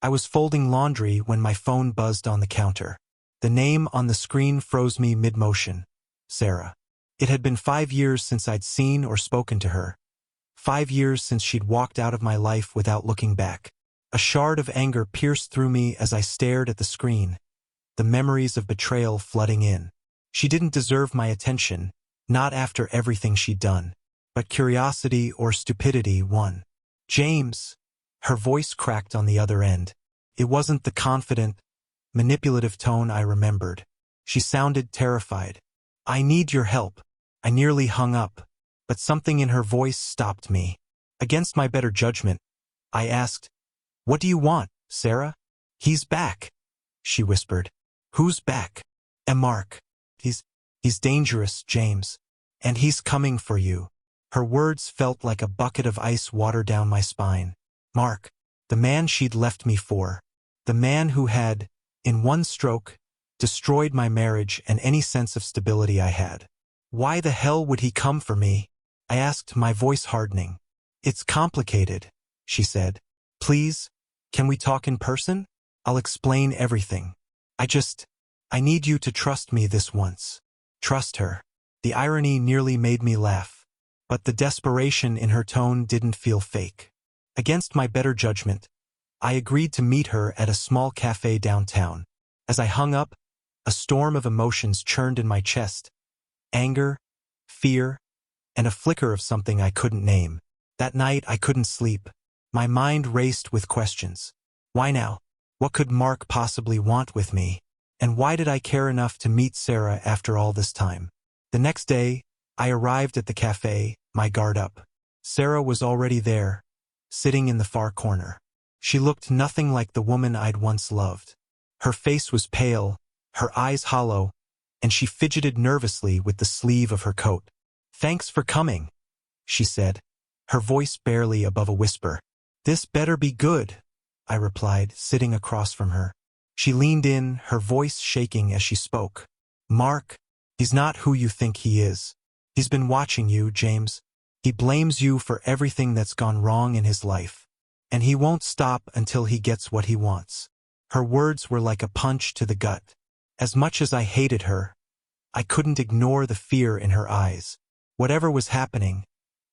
I was folding laundry when my phone buzzed on the counter. The name on the screen froze me mid-motion. Sarah. It had been 5 years since I'd seen or spoken to her. 5 years since she'd walked out of my life without looking back. A shard of anger pierced through me as I stared at the screen, the memories of betrayal flooding in. She didn't deserve my attention, not after everything she'd done. But curiosity or stupidity won. James. Her voice cracked on the other end. It wasn't the confident, manipulative tone I remembered. She sounded terrified. I need your help. I nearly hung up, but something in her voice stopped me. Against my better judgment, I asked, "What do you want, Sarah?" "He's back," she whispered. "Who's back?" "Mark. He's dangerous, James. And he's coming for you." Her words felt like a bucket of ice water down my spine. Mark. The man she'd left me for. The man who had, in one stroke, destroyed my marriage and any sense of stability I had. Why the hell would he come for me? I asked, my voice hardening. "It's complicated," she said. "Please, can we talk in person? I'll explain everything. I need you to trust me this once." Trust her. The irony nearly made me laugh. But the desperation in her tone didn't feel fake. Against my better judgment, I agreed to meet her at a small cafe downtown. As I hung up, a storm of emotions churned in my chest. Anger, fear, and a flicker of something I couldn't name. That night I couldn't sleep. My mind raced with questions. Why now? What could Mark possibly want with me? And why did I care enough to meet Sarah after all this time? The next day, I arrived at the cafe, my guard up. Sarah was already there, sitting in the far corner. She looked nothing like the woman I'd once loved. Her face was pale, her eyes hollow, and she fidgeted nervously with the sleeve of her coat. "Thanks for coming," she said, her voice barely above a whisper. "This better be good," I replied, sitting across from her. She leaned in, her voice shaking as she spoke. "Mark, he's not who you think he is. He's been watching you, James. He blames you for everything that's gone wrong in his life. And he won't stop until he gets what he wants." Her words were like a punch to the gut. As much as I hated her, I couldn't ignore the fear in her eyes. Whatever was happening,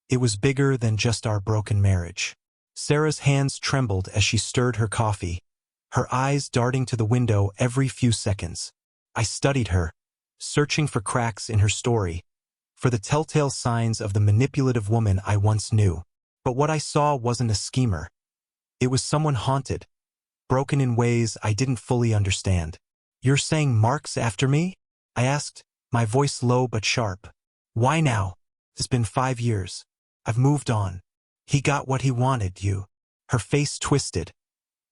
it was bigger than just our broken marriage. Sarah's hands trembled as she stirred her coffee, her eyes darting to the window every few seconds. I studied her, searching for cracks in her story, for the telltale signs of the manipulative woman I once knew. But what I saw wasn't a schemer. It was someone haunted, broken in ways I didn't fully understand. "You're saying Mark's after me?" I asked, my voice low but sharp. "Why now? It's been 5 years. I've moved on. He got what he wanted, you." Her face twisted,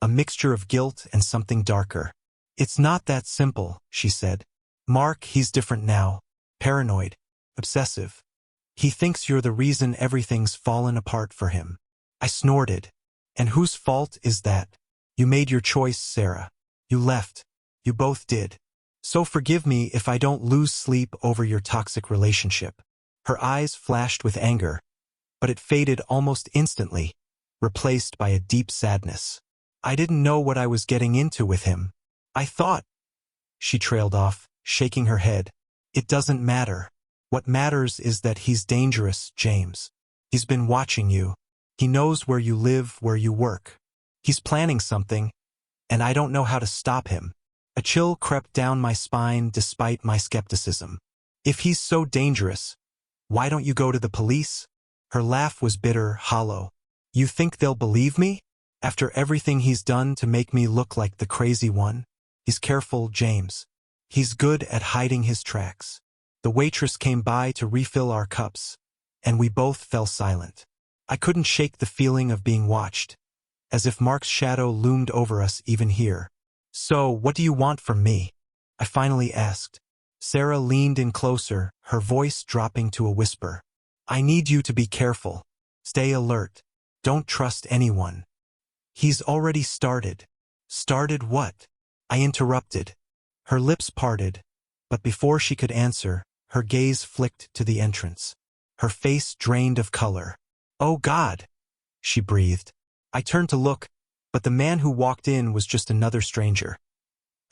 a mixture of guilt and something darker. "It's not that simple," she said. "Mark, he's different now. Paranoid. Obsessive. He thinks you're the reason everything's fallen apart for him." I snorted. "And whose fault is that? You made your choice, Sarah. You left. You both did. So forgive me if I don't lose sleep over your toxic relationship." Her eyes flashed with anger, but it faded almost instantly, replaced by a deep sadness. "I didn't know what I was getting into with him. I thought—" She trailed off, shaking her head. "It doesn't matter. What matters is that he's dangerous, James. He's been watching you. He knows where you live, where you work. He's planning something, and I don't know how to stop him." A chill crept down my spine despite my skepticism. "If he's so dangerous, why don't you go to the police?" Her laugh was bitter, hollow. "You think they'll believe me? After everything he's done to make me look like the crazy one? He's careful, James. He's good at hiding his tracks." The waitress came by to refill our cups, and we both fell silent. I couldn't shake the feeling of being watched, as if Mark's shadow loomed over us even here. "So, what do you want from me?" I finally asked. Sarah leaned in closer, her voice dropping to a whisper. "I need you to be careful. Stay alert. Don't trust anyone. He's already started." "Started what?" I interrupted. Her lips parted, but before she could answer, her gaze flicked to the entrance. Her face drained of color. "Oh God!" she breathed. I turned to look, But the man who walked in was just another stranger.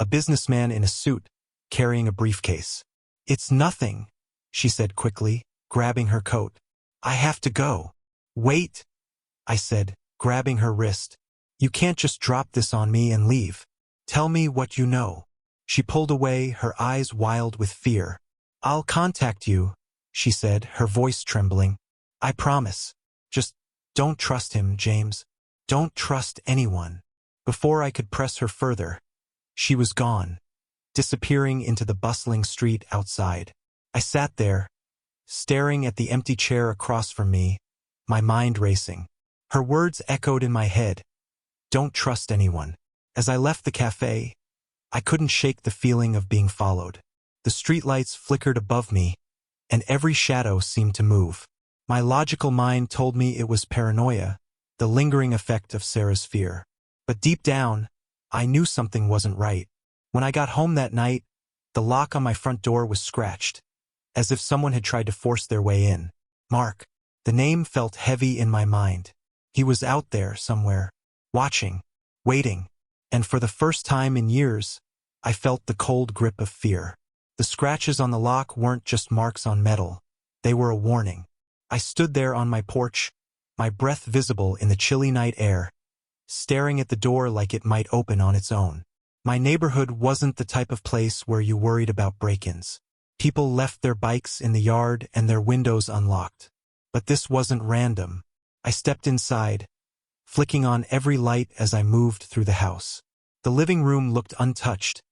A businessman in a suit, carrying a briefcase. "It's nothing," she said quickly, grabbing her coat. "I have to go." "Wait," I said, grabbing her wrist. "You can't just drop this on me and leave. Tell me what you know." She pulled away, her eyes wild with fear. "I'll contact you," she said, her voice trembling. "I promise. Just don't trust him, James. Don't trust anyone." Before I could press her further, she was gone, disappearing into the bustling street outside. I sat there, staring at the empty chair across from me, my mind racing. Her words echoed in my head. Don't trust anyone. As I left the cafe, I couldn't shake the feeling of being followed. The streetlights flickered above me, and every shadow seemed to move. My logical mind told me it was paranoia, the lingering effect of Sarah's fear. But deep down, I knew something wasn't right. When I got home that night, the lock on my front door was scratched, as if someone had tried to force their way in. Mark. The name felt heavy in my mind. He was out there somewhere, watching, waiting, and for the first time in years, I felt the cold grip of fear. The scratches on the lock weren't just marks on metal. They were a warning. I stood there on my porch, my breath visible in the chilly night air, staring at the door like it might open on its own. My neighborhood wasn't the type of place where you worried about break-ins. People left their bikes in the yard and their windows unlocked. But this wasn't random. I stepped inside, flicking on every light as I moved through the house. The living room looked untouched,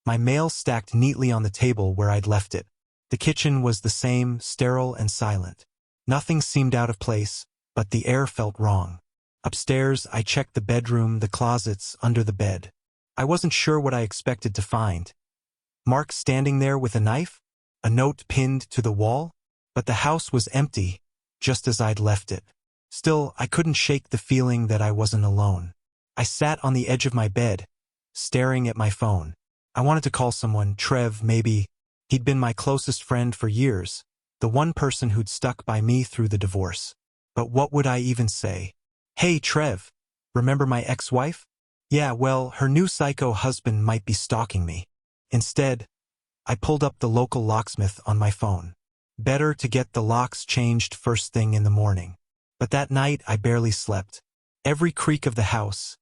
my mail stacked neatly on the table where I'd left it. The kitchen was the same, sterile and silent. Nothing seemed out of place, but the air felt wrong. Upstairs, I checked the bedroom, the closets, under the bed. I wasn't sure what I expected to find. Mark standing there with a knife? A note pinned to the wall? But the house was empty, just as I'd left it. Still, I couldn't shake the feeling that I wasn't alone. I sat on the edge of my bed, staring at my phone. I wanted to call someone, Trev, maybe. He'd been my closest friend for years, the one person who'd stuck by me through the divorce. But what would I even say? "Hey, Trev, remember my ex-wife? Yeah, well, her new psycho husband might be stalking me." Instead, I pulled up the local locksmith on my phone. Better to get the locks changed first thing in the morning. But that night, I barely slept. Every creak of the house,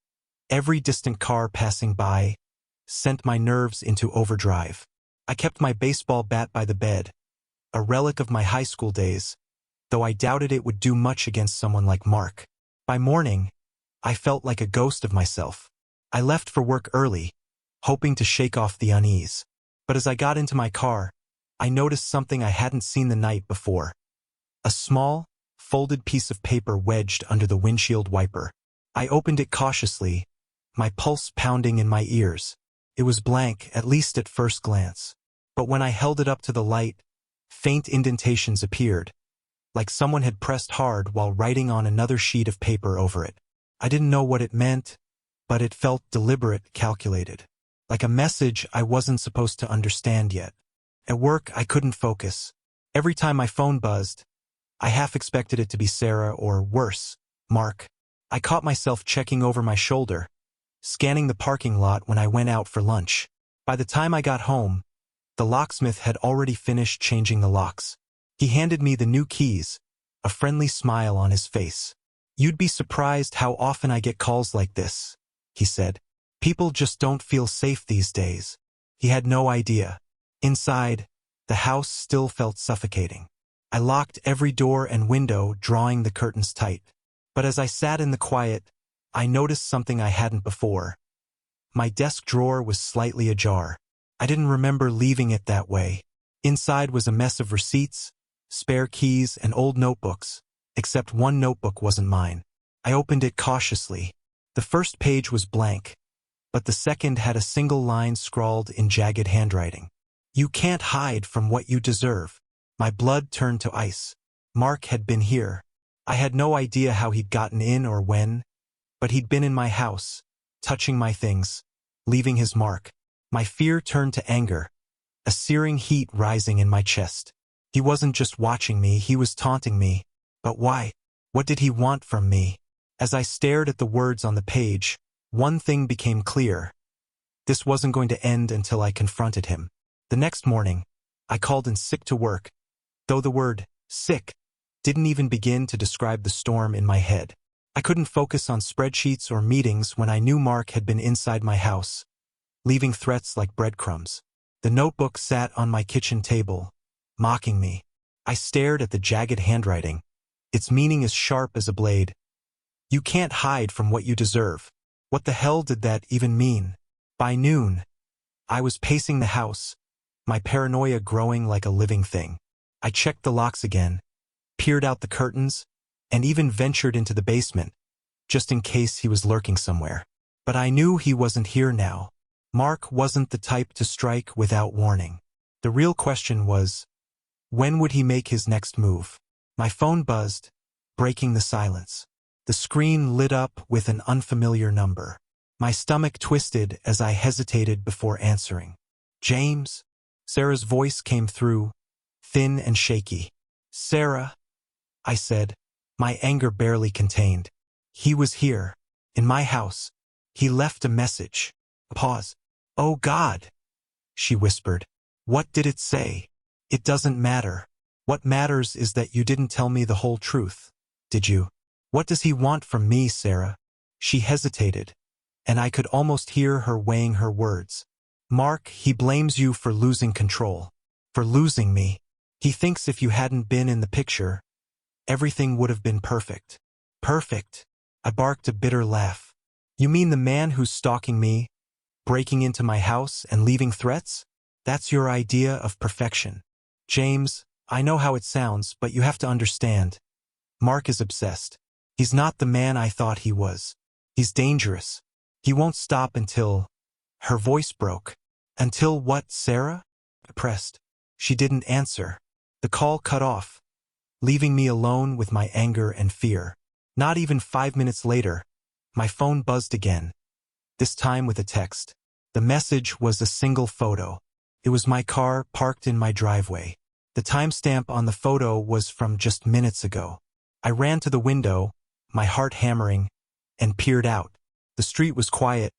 every distant car passing by, sent my nerves into overdrive. I kept my baseball bat by the bed, a relic of my high school days, though I doubted it would do much against someone like Mark. By morning, I felt like a ghost of myself. I left for work early, hoping to shake off the unease. But as I got into my car, I noticed something I hadn't seen the night before. A small, folded piece of paper wedged under the windshield wiper. I opened it cautiously, my pulse pounding in my ears. It was blank, at least at first glance. But when I held it up to the light, faint indentations appeared, like someone had pressed hard while writing on another sheet of paper over it. I didn't know what it meant, but it felt deliberate, calculated. Like a message I wasn't supposed to understand yet. At work, I couldn't focus. Every time my phone buzzed, I half expected it to be Sarah or, worse, Mark. I caught myself checking over my shoulder, scanning the parking lot when I went out for lunch. By the time I got home, the locksmith had already finished changing the locks. He handed me the new keys, a friendly smile on his face. "You'd be surprised how often I get calls like this," he said. "People just don't feel safe these days." He had no idea. Inside, the house still felt suffocating. I locked every door and window, drawing the curtains tight. But as I sat in the quiet, I noticed something I hadn't before. My desk drawer was slightly ajar. I didn't remember leaving it that way. Inside was a mess of receipts, spare keys, and old notebooks, except one notebook wasn't mine. I opened it cautiously. The first page was blank, but the second had a single line scrawled in jagged handwriting. "You can't hide from what you deserve." My blood turned to ice. Mark had been here. I had no idea how he'd gotten in or when, but he'd been in my house, touching my things, leaving his mark. My fear turned to anger, a searing heat rising in my chest. He wasn't just watching me, he was taunting me. But why? What did he want from me? As I stared at the words on the page, One thing became clear. This wasn't going to end until I confronted him. The next morning, I called in sick to work, though the word sick didn't even begin to describe the storm in my head. I couldn't focus on spreadsheets or meetings when I knew Mark had been inside my house, leaving threats like breadcrumbs. The notebook sat on my kitchen table, mocking me. I stared at the jagged handwriting, its meaning as sharp as a blade. You can't hide from what you deserve. What the hell did that even mean? By noon, I was pacing the house, my paranoia growing like a living thing. I checked the locks again, peered out the curtains, and even ventured into the basement, just in case he was lurking somewhere. But I knew he wasn't here now. Mark wasn't the type to strike without warning. The real question was, when would he make his next move? My phone buzzed, breaking the silence. The screen lit up with an unfamiliar number. My stomach twisted as I hesitated before answering. James? Sarah's voice came through, thin and shaky. Sarah, I said, my anger barely contained. He was here, in my house. He left a message. A pause. Oh God, she whispered. What did it say? It doesn't matter. What matters is that you didn't tell me the whole truth, did you? What does he want from me, Sarah? She hesitated, and I could almost hear her weighing her words. Mark, he blames you for losing control, for losing me. He thinks if you hadn't been in the picture, everything would have been perfect. Perfect? I barked a bitter laugh. You mean the man who's stalking me, breaking into my house and leaving threats? That's your idea of perfection. James, I know how it sounds, but you have to understand. Mark is obsessed. He's not the man I thought he was. He's dangerous. He won't stop until... Her voice broke. Until what, Sarah? I pressed. She didn't answer. The call cut off, leaving me alone with my anger and fear. Not even 5 minutes later, my phone buzzed again, this time with a text. The message was a single photo. It was my car parked in my driveway. The timestamp on the photo was from just minutes ago. I ran to the window, my heart hammering, and peered out. The street was quiet,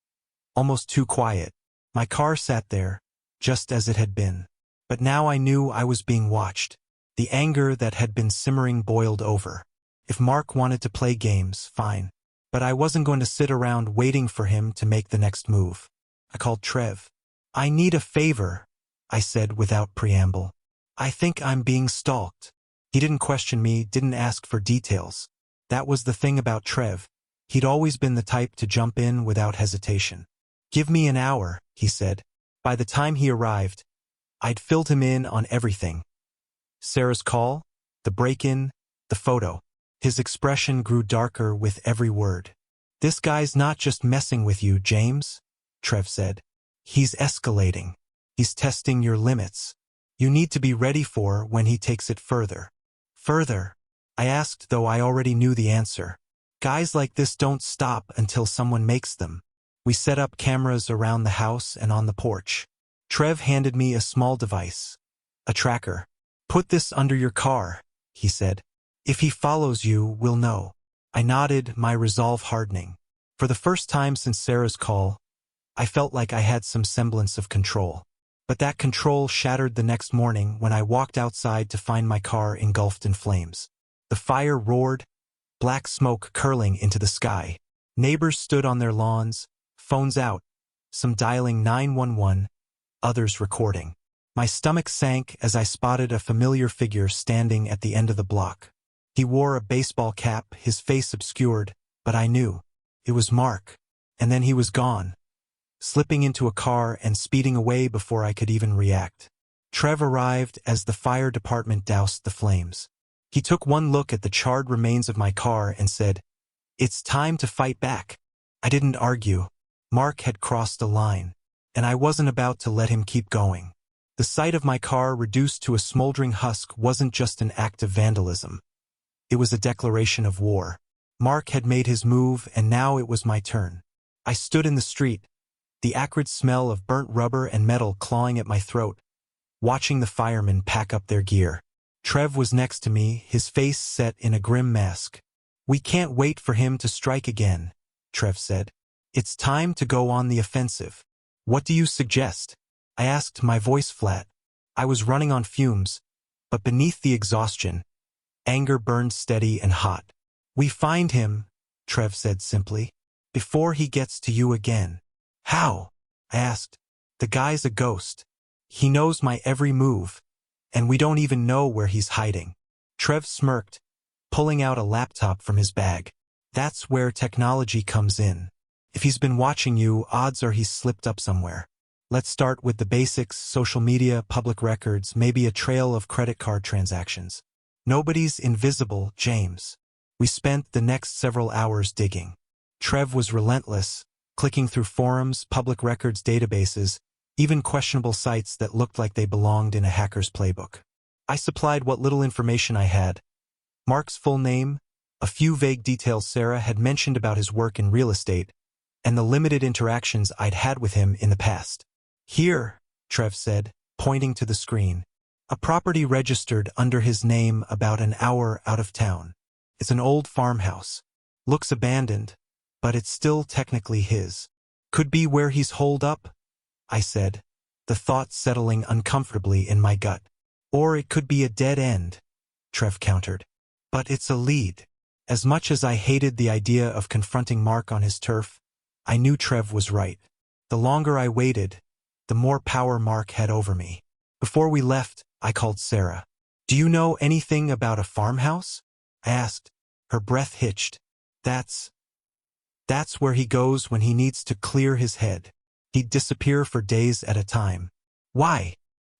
almost too quiet. My car sat there, just as it had been. But now I knew I was being watched. The anger that had been simmering boiled over. If Mark wanted to play games, fine. But I wasn't going to sit around waiting for him to make the next move. I called Trev. I need a favor, I said without preamble. I think I'm being stalked. He didn't question me, didn't ask for details. That was the thing about Trev. He'd always been the type to jump in without hesitation. Give me an hour, he said. By the time he arrived, I'd filled him in on everything. Sarah's call, the break-in, the photo. His expression grew darker with every word. This guy's not just messing with you, James, Trev said. He's escalating. He's testing your limits. You need to be ready for when he takes it further. Further? I asked, though I already knew the answer. Guys like this don't stop until someone makes them. We set up cameras around the house and on the porch. Trev handed me a small device, a tracker. Put this under your car, he said. If he follows you, we'll know. I nodded, my resolve hardening. For the first time since Sarah's call, I felt like I had some semblance of control. But that control shattered the next morning when I walked outside to find my car engulfed in flames. The fire roared, black smoke curling into the sky. Neighbors stood on their lawns, phones out, some dialing 911, others recording. My stomach sank as I spotted a familiar figure standing at the end of the block. He wore a baseball cap, his face obscured, but I knew. It was Mark. And then he was gone, slipping into a car and speeding away before I could even react. Trev arrived as the fire department doused the flames. He took one look at the charred remains of my car and said, "It's time to fight back." I didn't argue. Mark had crossed a line, and I wasn't about to let him keep going. The sight of my car reduced to a smoldering husk wasn't just an act of vandalism. It was a declaration of war. Mark had made his move, and now it was my turn. I stood in the street, the acrid smell of burnt rubber and metal clawing at my throat, watching the firemen pack up their gear. Trev was next to me, his face set in a grim mask. "We can't wait for him to strike again," Trev said. It's time to go on the offensive. What do you suggest? I asked, my voice flat. I was running on fumes, but beneath the exhaustion, anger burned steady and hot. We find him, Trev said simply, before he gets to you again. How? I asked. The guy's a ghost. He knows my every move, and we don't even know where he's hiding. Trev smirked, pulling out a laptop from his bag. That's where technology comes in. If he's been watching you, odds are he's slipped up somewhere. Let's start with the basics: social media, public records, maybe a trail of credit card transactions. Nobody's invisible, James. We spent the next several hours digging. Trev was relentless, clicking through forums, public records databases, even questionable sites that looked like they belonged in a hacker's playbook. I supplied what little information I had. Mark's full name, a few vague details Sarah had mentioned about his work in real estate, and the limited interactions I'd had with him in the past. Here, Trev said, pointing to the screen. A property registered under his name about an hour out of town. It's an old farmhouse. Looks abandoned, but it's still technically his. Could be where he's holed up, I said, the thought settling uncomfortably in my gut. Or it could be a dead end, Trev countered. But it's a lead. As much as I hated the idea of confronting Mark on his turf, I knew Trev was right. The longer I waited, the more power Mark had over me. Before we left, I called Sarah. Do you know anything about a farmhouse? I asked. Her breath hitched. That's where he goes when he needs to clear his head. He'd disappear for days at a time. Why?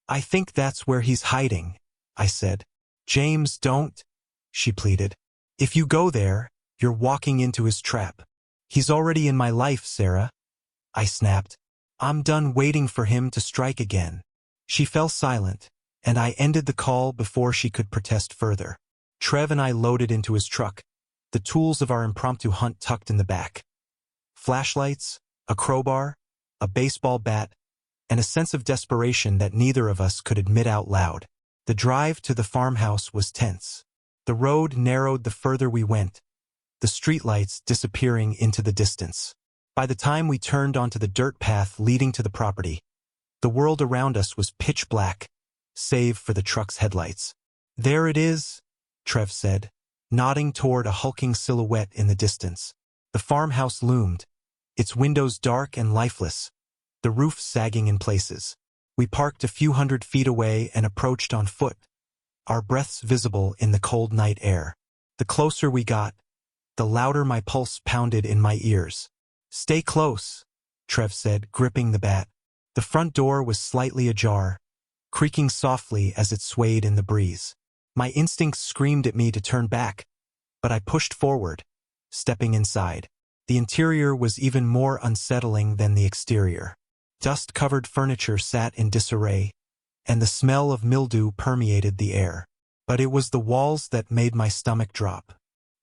I think that's where he's hiding, I said. James, don't, she pleaded. If you go there, you're walking into his trap. He's already in my life, Sarah, I snapped. I'm done waiting for him to strike again. She fell silent, and I ended the call before she could protest further. Trev and I loaded into his truck, the tools of our impromptu hunt tucked in the back. Flashlights, a crowbar, a baseball bat, and a sense of desperation that neither of us could admit out loud. The drive to the farmhouse was tense. The road narrowed the further we went, the streetlights disappearing into the distance. By the time we turned onto the dirt path leading to the property, the world around us was pitch black, save for the truck's headlights. There it is, Trev said, nodding toward a hulking silhouette in the distance. The farmhouse loomed, its windows dark and lifeless, the roof sagging in places. We parked a few 100 feet away and approached on foot, our breaths visible in the cold night air. The closer we got, the louder my pulse pounded in my ears. Stay close, Trev said, gripping the bat. The front door was slightly ajar, creaking softly as it swayed in the breeze. My instincts screamed at me to turn back, but I pushed forward, stepping inside. The interior was even more unsettling than the exterior. Dust-covered furniture sat in disarray, and the smell of mildew permeated the air. But it was the walls that made my stomach drop.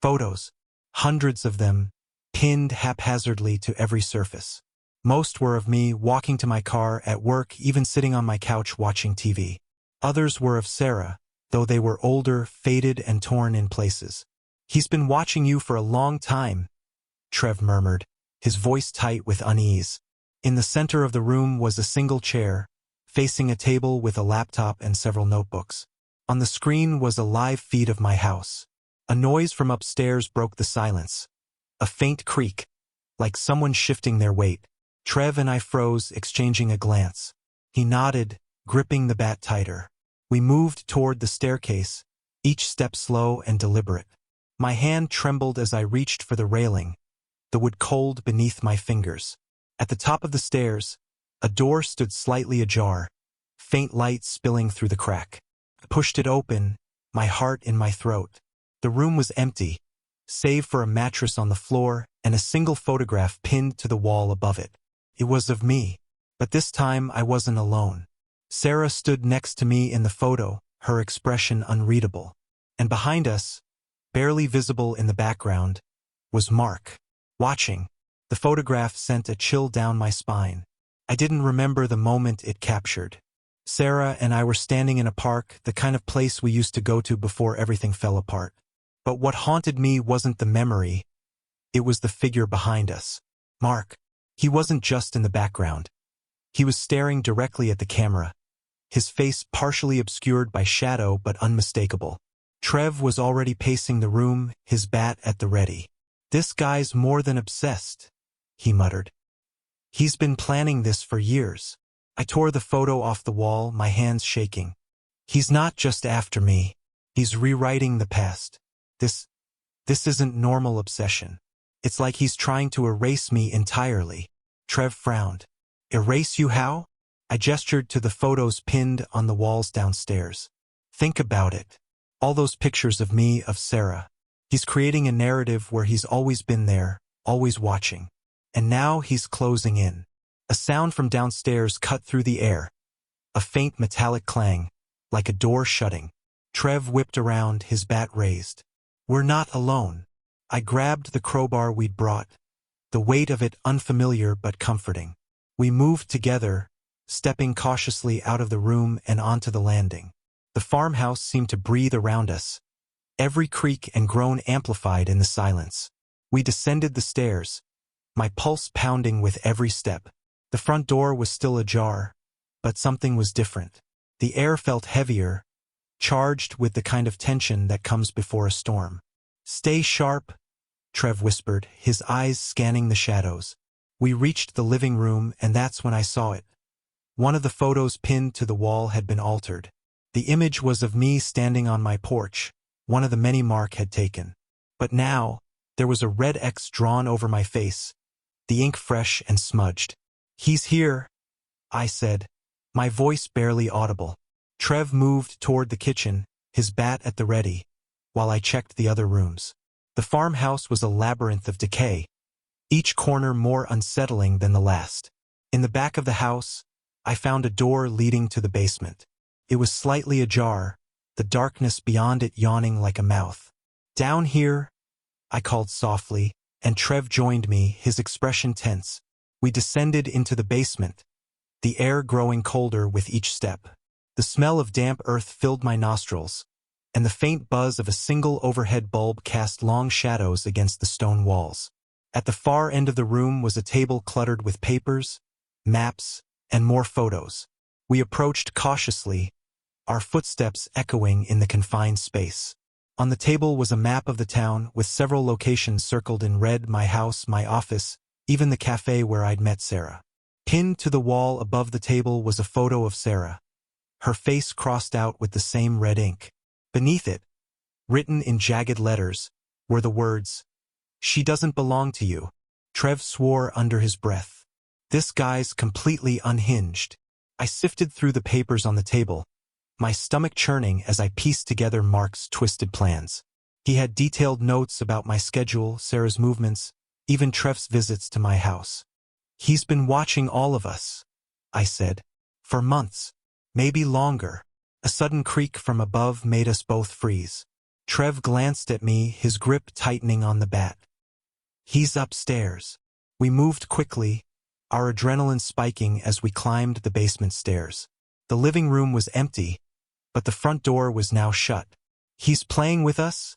Photos, hundreds of them, pinned haphazardly to every surface. Most were of me walking to my car, at work, even sitting on my couch watching TV. Others were of Sarah, though they were older, faded, and torn in places. He's been watching you for a long time, Trev murmured, his voice tight with unease. In the center of the room was a single chair, facing a table with a laptop and several notebooks. On the screen was a live feed of my house. A noise from upstairs broke the silence. A faint creak, like someone shifting their weight. Trev and I froze, exchanging a glance. He nodded, gripping the bat tighter. We moved toward the staircase, each step slow and deliberate. My hand trembled as I reached for the railing, the wood cold beneath my fingers. At the top of the stairs, a door stood slightly ajar, faint light spilling through the crack. I pushed it open, my heart in my throat. The room was empty, save for a mattress on the floor and a single photograph pinned to the wall above it. It was of me, but this time I wasn't alone. Sarah stood next to me in the photo, her expression unreadable. And behind us, barely visible in the background, was Mark, watching. The photograph sent a chill down my spine. I didn't remember the moment it captured. Sarah and I were standing in a park, the kind of place we used to go to before everything fell apart. But what haunted me wasn't the memory, it was the figure behind us. Mark. He wasn't just in the background. He was staring directly at the camera, his face partially obscured by shadow but unmistakable. Trev was already pacing the room, his bat at the ready. "This guy's more than obsessed," he muttered. "He's been planning this for years." I tore the photo off the wall, my hands shaking. "He's not just after me. He's rewriting the past. This isn't normal obsession. It's like he's trying to erase me entirely." Trev frowned. "Erase you how?" I gestured to the photos pinned on the walls downstairs. "Think about it. All those pictures of me, of Sarah. He's creating a narrative where he's always been there, always watching. And now he's closing in." A sound from downstairs cut through the air. A faint metallic clang, like a door shutting. Trev whipped around, his bat raised. "We're not alone." I grabbed the crowbar we'd brought, the weight of it unfamiliar but comforting. We moved together, stepping cautiously out of the room and onto the landing. The farmhouse seemed to breathe around us, every creak and groan amplified in the silence. We descended the stairs, my pulse pounding with every step. The front door was still ajar, but something was different. The air felt heavier, charged with the kind of tension that comes before a storm. "Stay sharp," Trev whispered, his eyes scanning the shadows. We reached the living room, and that's when I saw it. One of the photos pinned to the wall had been altered. The image was of me standing on my porch, one of the many Mark had taken. But now, there was a red X drawn over my face, the ink fresh and smudged. "He's here," I said, my voice barely audible. Trev moved toward the kitchen, his bat at the ready, while I checked the other rooms. The farmhouse was a labyrinth of decay, each corner more unsettling than the last. In the back of the house, I found a door leading to the basement. It was slightly ajar, the darkness beyond it yawning like a mouth. "Down here," I called softly, and Trev joined me, his expression tense. We descended into the basement, the air growing colder with each step. The smell of damp earth filled my nostrils, and the faint buzz of a single overhead bulb cast long shadows against the stone walls. At the far end of the room was a table cluttered with papers, maps, and more photos. We approached cautiously, our footsteps echoing in the confined space. On the table was a map of the town with several locations circled in red: my house, my office, even the cafe where I'd met Sarah. Pinned to the wall above the table was a photo of Sarah, her face crossed out with the same red ink. Beneath it, written in jagged letters, were the words, "She doesn't belong to you." Trev swore under his breath. "This guy's completely unhinged." I sifted through the papers on the table, my stomach churning as I pieced together Mark's twisted plans. He had detailed notes about my schedule, Sarah's movements, even Trev's visits to my house. "He's been watching all of us," I said, "for months, maybe longer." A sudden creak from above made us both freeze. Trev glanced at me, his grip tightening on the bat. "He's upstairs." We moved quickly, our adrenaline spiking as we climbed the basement stairs. The living room was empty, but the front door was now shut. "He's playing with us?"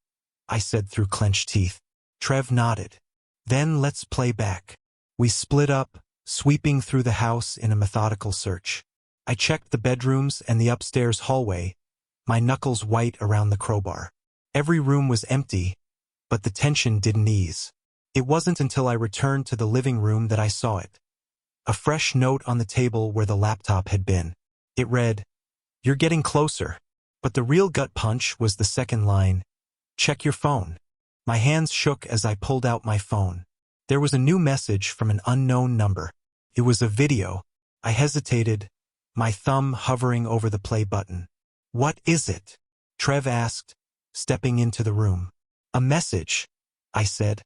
I said through clenched teeth. Trev nodded. "Then let's play back." We split up, sweeping through the house in a methodical search. I checked the bedrooms and the upstairs hallway, my knuckles white around the crowbar. Every room was empty, but the tension didn't ease. It wasn't until I returned to the living room that I saw it. A fresh note on the table where the laptop had been. It read, "You're getting closer." But the real gut punch was the second line, "Check your phone." My hands shook as I pulled out my phone. There was a new message from an unknown number. It was a video. I hesitated, my thumb hovering over the play button. "What is it?" Trev asked, stepping into the room. "A message," I said,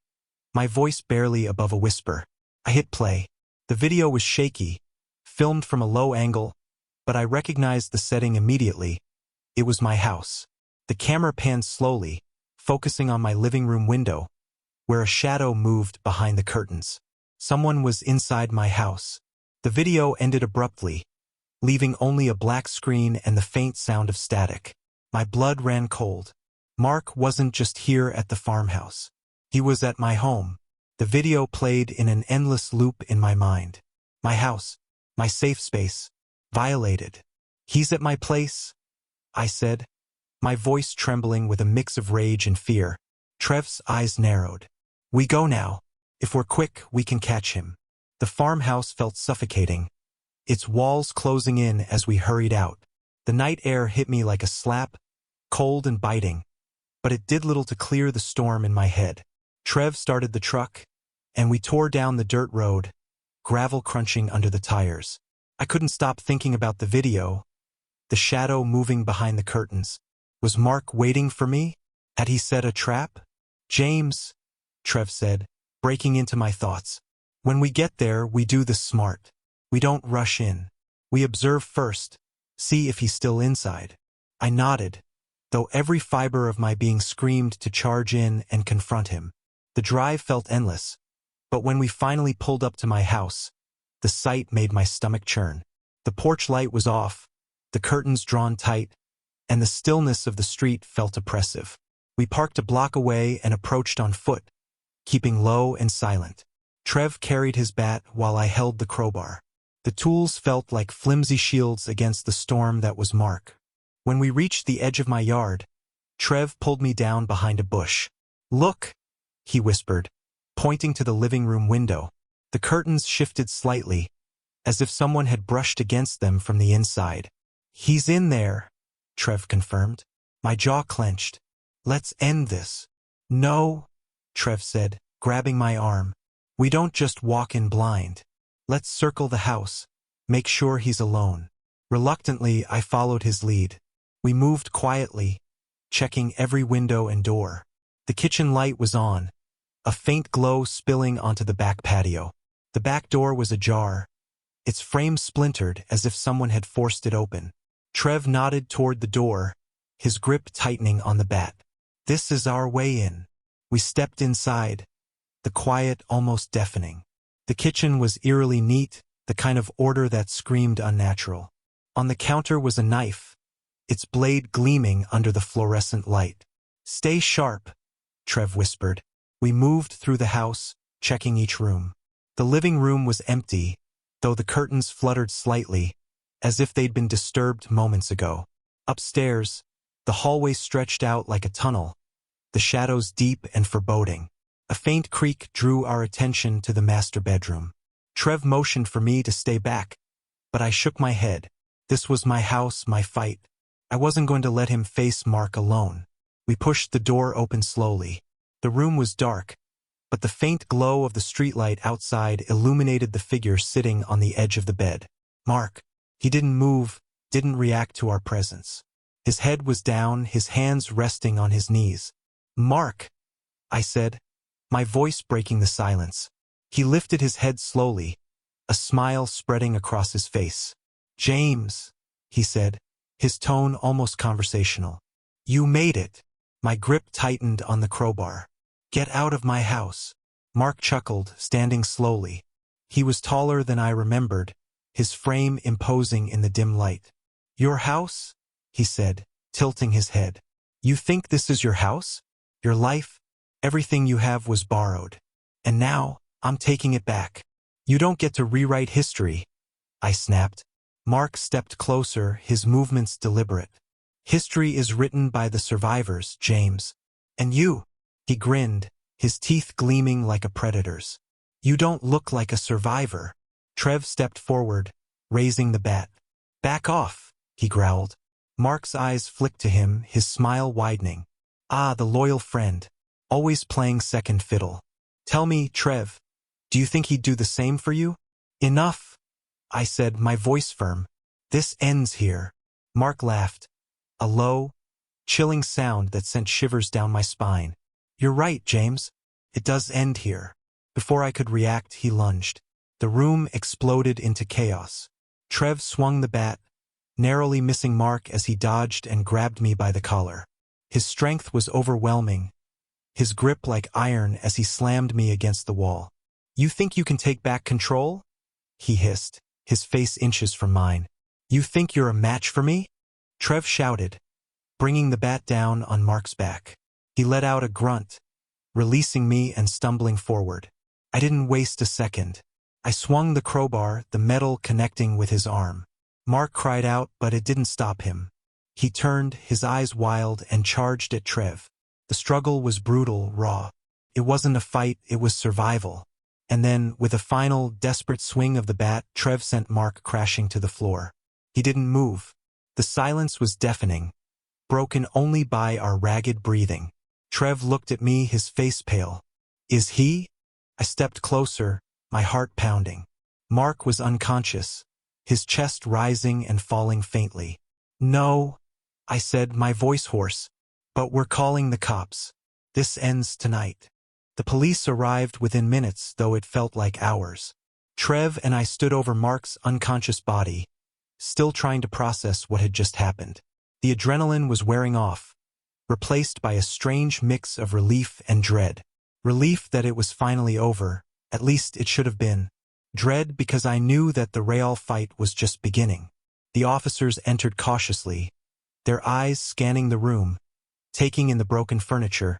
my voice barely above a whisper. I hit play. The video was shaky, filmed from a low angle, but I recognized the setting immediately. It was my house. The camera panned slowly, focusing on my living room window, where a shadow moved behind the curtains. Someone was inside my house. The video ended abruptly, leaving only a black screen and the faint sound of static. My blood ran cold. Mark wasn't just here at the farmhouse. He was at my home. The video played in an endless loop in my mind. My house, my safe space, violated. "He's at my place," I said, my voice trembling with a mix of rage and fear. Trev's eyes narrowed. "We go now. If we're quick, we can catch him." The farmhouse felt suffocating, its walls closing in as we hurried out. The night air hit me like a slap, cold and biting, but it did little to clear the storm in my head. Trev started the truck, and we tore down the dirt road, gravel crunching under the tires. I couldn't stop thinking about the video, the shadow moving behind the curtains. Was Mark waiting for me? Had he set a trap? "James," Trev said, breaking into my thoughts. "When we get there, we do this smart. We don't rush in. We observe first, see if he's still inside." I nodded, though every fiber of my being screamed to charge in and confront him. The drive felt endless, but when we finally pulled up to my house, the sight made my stomach churn. The porch light was off, the curtains drawn tight, and the stillness of the street felt oppressive. We parked a block away and approached on foot, keeping low and silent. Trev carried his bat while I held the crowbar. The tools felt like flimsy shields against the storm that was Mark. When we reached the edge of my yard, Trev pulled me down behind a bush. "Look," he whispered, pointing to the living room window. The curtains shifted slightly, as if someone had brushed against them from the inside. "He's in there," Trev confirmed. My jaw clenched. "Let's end this." "No," Trev said, grabbing my arm. "We don't just walk in blind. Let's circle the house, make sure he's alone." Reluctantly, I followed his lead. We moved quietly, checking every window and door. The kitchen light was on, a faint glow spilling onto the back patio. The back door was ajar, its frame splintered as if someone had forced it open. Trev nodded toward the door, his grip tightening on the bat. "This is our way in." We stepped inside, the quiet almost deafening. The kitchen was eerily neat, the kind of order that screamed unnatural. On the counter was a knife, its blade gleaming under the fluorescent light. "Stay sharp," Trev whispered. We moved through the house, checking each room. The living room was empty, though the curtains fluttered slightly, as if they'd been disturbed moments ago. Upstairs, the hallway stretched out like a tunnel, the shadows deep and foreboding. A faint creak drew our attention to the master bedroom. Trev motioned for me to stay back, but I shook my head. This was my house, my fight. I wasn't going to let him face Mark alone. We pushed the door open slowly. The room was dark, but the faint glow of the streetlight outside illuminated the figure sitting on the edge of the bed. Mark. He didn't move, didn't react to our presence. His head was down, his hands resting on his knees. "Mark," I said, my voice breaking the silence. He lifted his head slowly, a smile spreading across his face. "James," he said, his tone almost conversational. "You made it." My grip tightened on the crowbar. "Get out of my house." Mark chuckled, standing slowly. He was taller than I remembered, his frame imposing in the dim light. "Your house?" he said, tilting his head. "You think this is your house? Your life? Everything you have was borrowed. And now, I'm taking it back. You don't get to rewrite history," I snapped. Mark stepped closer, his movements deliberate. "History is written by the survivors, James. And you," he grinned, his teeth gleaming like a predator's. "You don't look like a survivor." Trev stepped forward, raising the bat. "Back off," he growled. Mark's eyes flicked to him, his smile widening. Ah, the loyal friend, always playing second fiddle. "Tell me, Trev, do you think he'd do the same for you?" "Enough," I said, my voice firm. "This ends here." Mark laughed, a low, chilling sound that sent shivers down my spine. "You're right, James. It does end here." Before I could react, he lunged. The room exploded into chaos. Trev swung the bat, narrowly missing Mark as he dodged and grabbed me by the collar. His strength was overwhelming, his grip like iron as he slammed me against the wall. "You think you can take back control?" he hissed, his face inches from mine. "You think you're a match for me?" Trev shouted, bringing the bat down on Mark's back. He let out a grunt, releasing me and stumbling forward. I didn't waste a second. I swung the crowbar, the metal connecting with his arm. Mark cried out, but it didn't stop him. He turned, his eyes wild, and charged at Trev. The struggle was brutal, raw. It wasn't a fight, it was survival. And then, with a final, desperate swing of the bat, Trev sent Mark crashing to the floor. He didn't move. The silence was deafening, broken only by our ragged breathing. Trev looked at me, his face pale. Is he? I stepped closer, my heart pounding. Mark was unconscious, his chest rising and falling faintly. No, I said, my voice hoarse. But we're calling the cops. This ends tonight. The police arrived within minutes, though it felt like hours. Trev and I stood over Mark's unconscious body, still trying to process what had just happened. The adrenaline was wearing off, replaced by a strange mix of relief and dread. Relief that it was finally over, at least it should have been. Dread because I knew that the Betrayal fight was just beginning. The officers entered cautiously, their eyes scanning the room, taking in the broken furniture,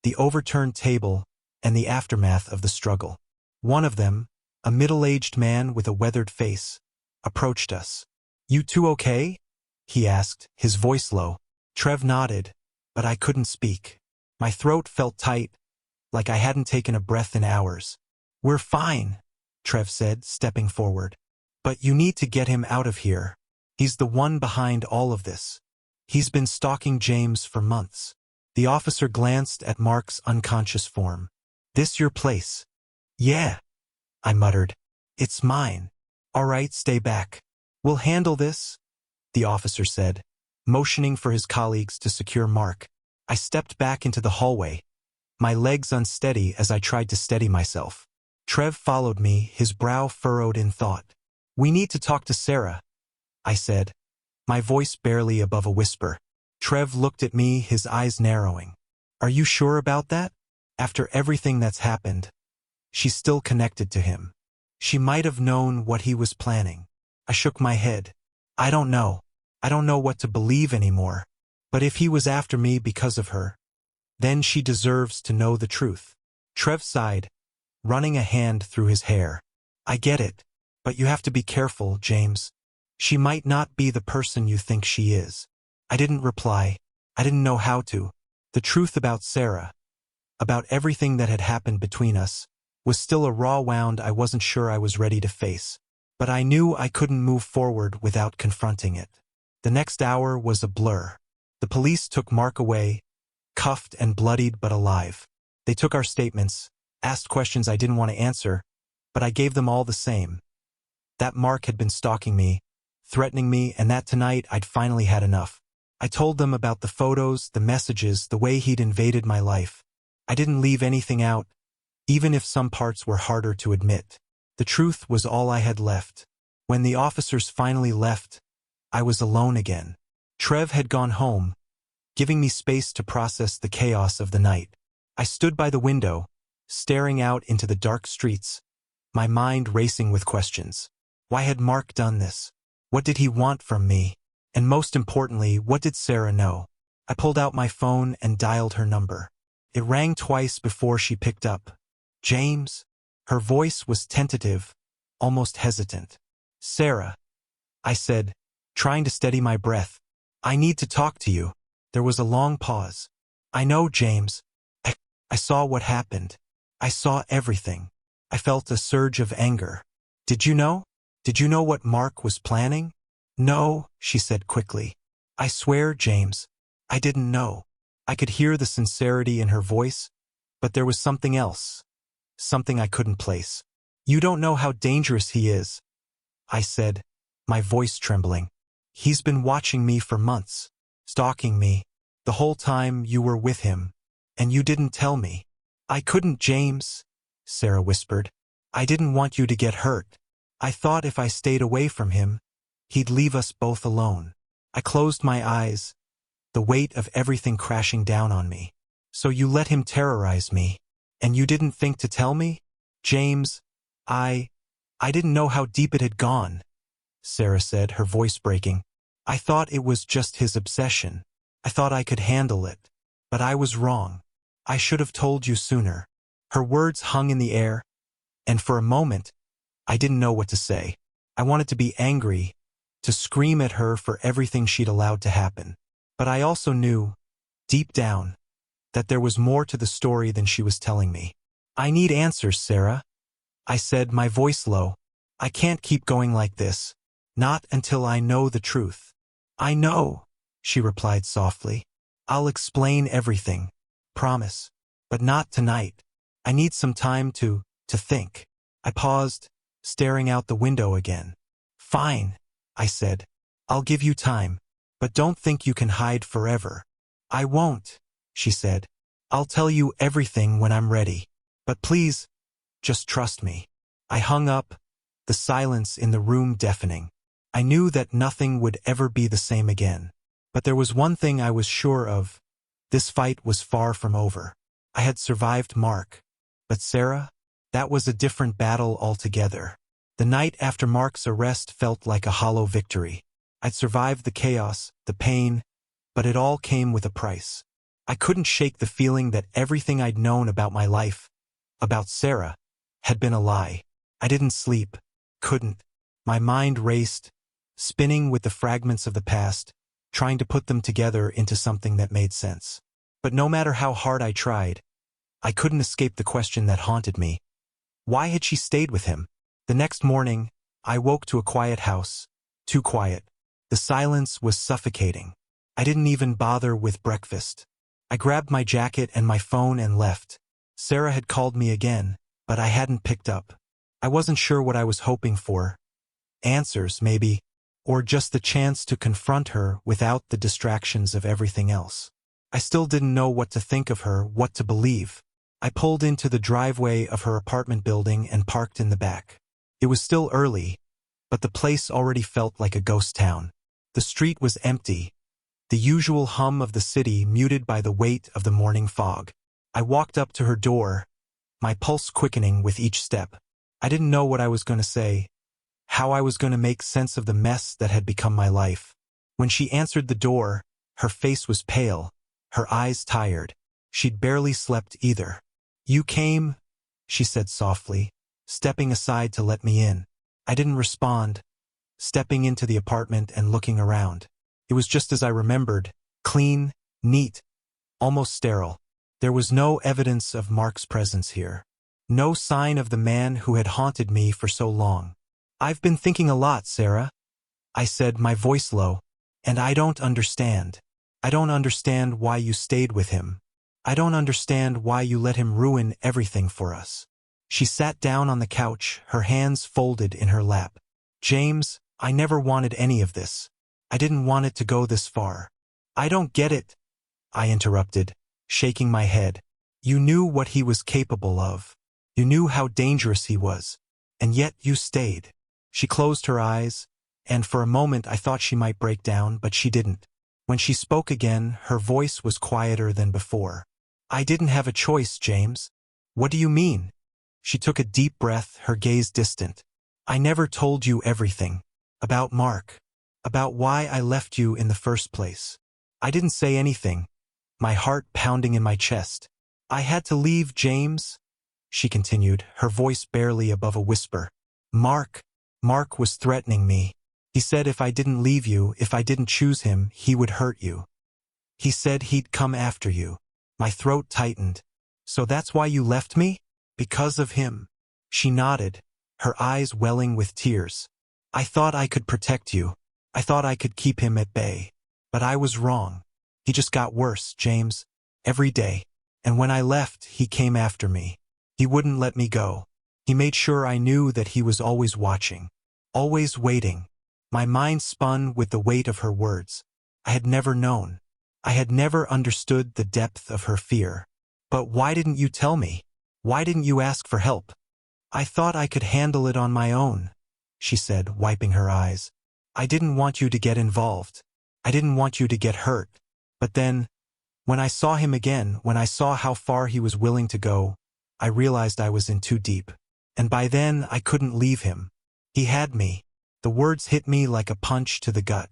the overturned table, and the aftermath of the struggle. One of them, a middle-aged man with a weathered face, approached us. You two okay? He asked, his voice low. Trev nodded, but I couldn't speak. My throat felt tight, like I hadn't taken a breath in hours. We're fine, Trev said, stepping forward. But you need to get him out of here. He's the one behind all of this. He's been stalking James for months. The officer glanced at Mark's unconscious form. This your place? Yeah, I muttered. It's mine. All right, stay back. We'll handle this, the officer said, motioning for his colleagues to secure Mark. I stepped back into the hallway, my legs unsteady as I tried to steady myself. Trev followed me, his brow furrowed in thought. We need to talk to Sarah, I said, my voice barely above a whisper. Trev looked at me, his eyes narrowing. Are you sure about that? After everything that's happened, she's still connected to him. She might have known what he was planning. I shook my head. I don't know. I don't know what to believe anymore. But if he was after me because of her, then she deserves to know the truth. Trev sighed, running a hand through his hair. I get it, but you have to be careful, James. She might not be the person you think she is. I didn't reply. I didn't know how to. The truth about Sarah, about everything that had happened between us, was still a raw wound I wasn't sure I was ready to face. But I knew I couldn't move forward without confronting it. The next hour was a blur. The police took Mark away, cuffed and bloodied but alive. They took our statements, asked questions I didn't want to answer, but I gave them all the same. That Mark had been stalking me, threatening me, and that tonight I'd finally had enough. I told them about the photos, the messages, the way he'd invaded my life. I didn't leave anything out, even if some parts were harder to admit. The truth was all I had left. When the officers finally left, I was alone again. Trev had gone home, giving me space to process the chaos of the night. I stood by the window, staring out into the dark streets, my mind racing with questions. Why had Mark done this? What did he want from me? And most importantly, what did Sarah know? I pulled out my phone and dialed her number. It rang twice before she picked up. James? Her voice was tentative, almost hesitant. Sarah, I said, trying to steady my breath. I need to talk to you. There was a long pause. I know, James. I saw what happened. I saw everything. I felt a surge of anger. Did you know? Did you know what Mark was planning? No, she said quickly. I swear, James, I didn't know. I could hear the sincerity in her voice, but there was something else. Something I couldn't place. You don't know how dangerous he is, I said, my voice trembling. He's been watching me for months, stalking me, the whole time you were with him, and you didn't tell me. I couldn't, James, Sarah whispered. I didn't want you to get hurt. I thought if I stayed away from him, he'd leave us both alone. I closed my eyes, the weight of everything crashing down on me. So you let him terrorize me, and you didn't think to tell me? James, I didn't know how deep it had gone, Sarah said, her voice breaking. I thought it was just his obsession. I thought I could handle it. But I was wrong. I should have told you sooner. Her words hung in the air, And for a moment, I didn't know what to say. I wanted to be angry, to scream at her for everything she'd allowed to happen. But I also knew, deep down, that there was more to the story than she was telling me. I need answers, Sarah, I said, my voice low. I can't keep going like this. Not until I know the truth. I know, she replied softly. I'll explain everything. Promise. But not tonight. I need some time to think. I paused, staring out the window again. Fine, I said. I'll give you time. But don't think you can hide forever. I won't, she said. I'll tell you everything when I'm ready. But please, just trust me. I hung up, the silence in the room deafening. I knew that nothing would ever be the same again. But there was one thing I was sure of. This fight was far from over. I had survived Mark. But Sarah? That was a different battle altogether. The night after Mark's arrest felt like a hollow victory. I'd survived the chaos, the pain, but it all came with a price. I couldn't shake the feeling that everything I'd known about my life, about Sarah, had been a lie. I didn't sleep. Couldn't. My mind raced, spinning with the fragments of the past, trying to put them together into something that made sense. But no matter how hard I tried, I couldn't escape the question that haunted me. Why had she stayed with him? The next morning, I woke to a quiet house. Too quiet. The silence was suffocating. I didn't even bother with breakfast. I grabbed my jacket and my phone and left. Sarah had called me again, but I hadn't picked up. I wasn't sure what I was hoping for. Answers, maybe, or just the chance to confront her without the distractions of everything else. I still didn't know what to think of her, what to believe. I pulled into the driveway of her apartment building and parked in the back. It was still early, but the place already felt like a ghost town. The street was empty, the usual hum of the city muted by the weight of the morning fog. I walked up to her door, my pulse quickening with each step. I didn't know what I was going to say, how I was going to make sense of the mess that had become my life. When she answered the door, her face was pale, her eyes tired. She'd barely slept either. You came, she said softly, stepping aside to let me in. I didn't respond, stepping into the apartment and looking around. It was just as I remembered, clean, neat, almost sterile. There was no evidence of Mark's presence here. No sign of the man who had haunted me for so long. I've been thinking a lot, Sarah, I said, my voice low, and I don't understand. I don't understand why you stayed with him. I don't understand why you let him ruin everything for us. She sat down on the couch, her hands folded in her lap. James, I never wanted any of this. I didn't want it to go this far. I don't get it, I interrupted, shaking my head. You knew what he was capable of. You knew how dangerous he was. And yet you stayed. She closed her eyes, and for a moment I thought she might break down, but she didn't. When she spoke again, her voice was quieter than before. I didn't have a choice, James. What do you mean? She took a deep breath, her gaze distant. I never told you everything. About Mark. About why I left you in the first place. I didn't say anything, my heart pounding in my chest. I had to leave, James, she continued, her voice barely above a whisper. Mark was threatening me. He said if I didn't leave you, if I didn't choose him, he would hurt you. He said he'd come after you. My throat tightened. So that's why you left me? Because of him. She nodded, her eyes welling with tears. I thought I could protect you. I thought I could keep him at bay. But I was wrong. He just got worse, James. Every day. And when I left, he came after me. He wouldn't let me go. He made sure I knew that he was always watching. Always waiting. My mind spun with the weight of her words. I had never known. I had never understood the depth of her fear. But why didn't you tell me? Why didn't you ask for help? I thought I could handle it on my own, she said, wiping her eyes. I didn't want you to get involved. I didn't want you to get hurt. But then, when I saw him again, when I saw how far he was willing to go, I realized I was in too deep. And by then, I couldn't leave him. He had me. The words hit me like a punch to the gut.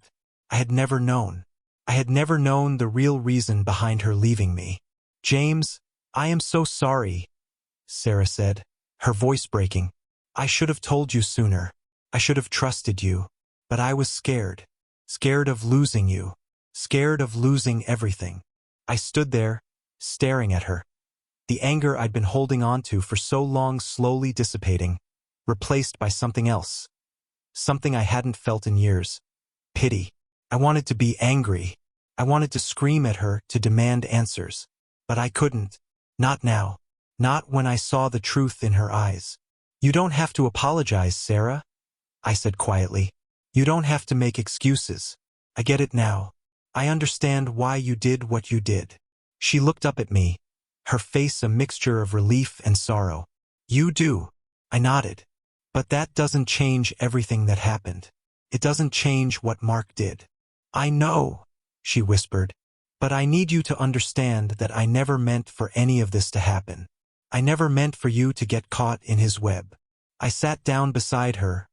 I had never known. I had never known the real reason behind her leaving me. James, I am so sorry, Sarah said, her voice breaking. "I should have told you sooner. I should have trusted you. But I was scared. Scared of losing you. Scared of losing everything." I stood there, staring at her. The anger I'd been holding on to for so long slowly dissipating, replaced by something else. Something I hadn't felt in years. Pity. I wanted to be angry. I wanted to scream at her, to demand answers. But I couldn't. Not now. Not when I saw the truth in her eyes. "You don't have to apologize, Sarah," I said quietly. "You don't have to make excuses. I get it now. I understand why you did what you did." She looked up at me, her face a mixture of relief and sorrow. "You do." I nodded. "But that doesn't change everything that happened. It doesn't change what Mark did." "I know," she whispered. "But I need you to understand that I never meant for any of this to happen. I never meant for you to get caught in his web." I sat down beside her,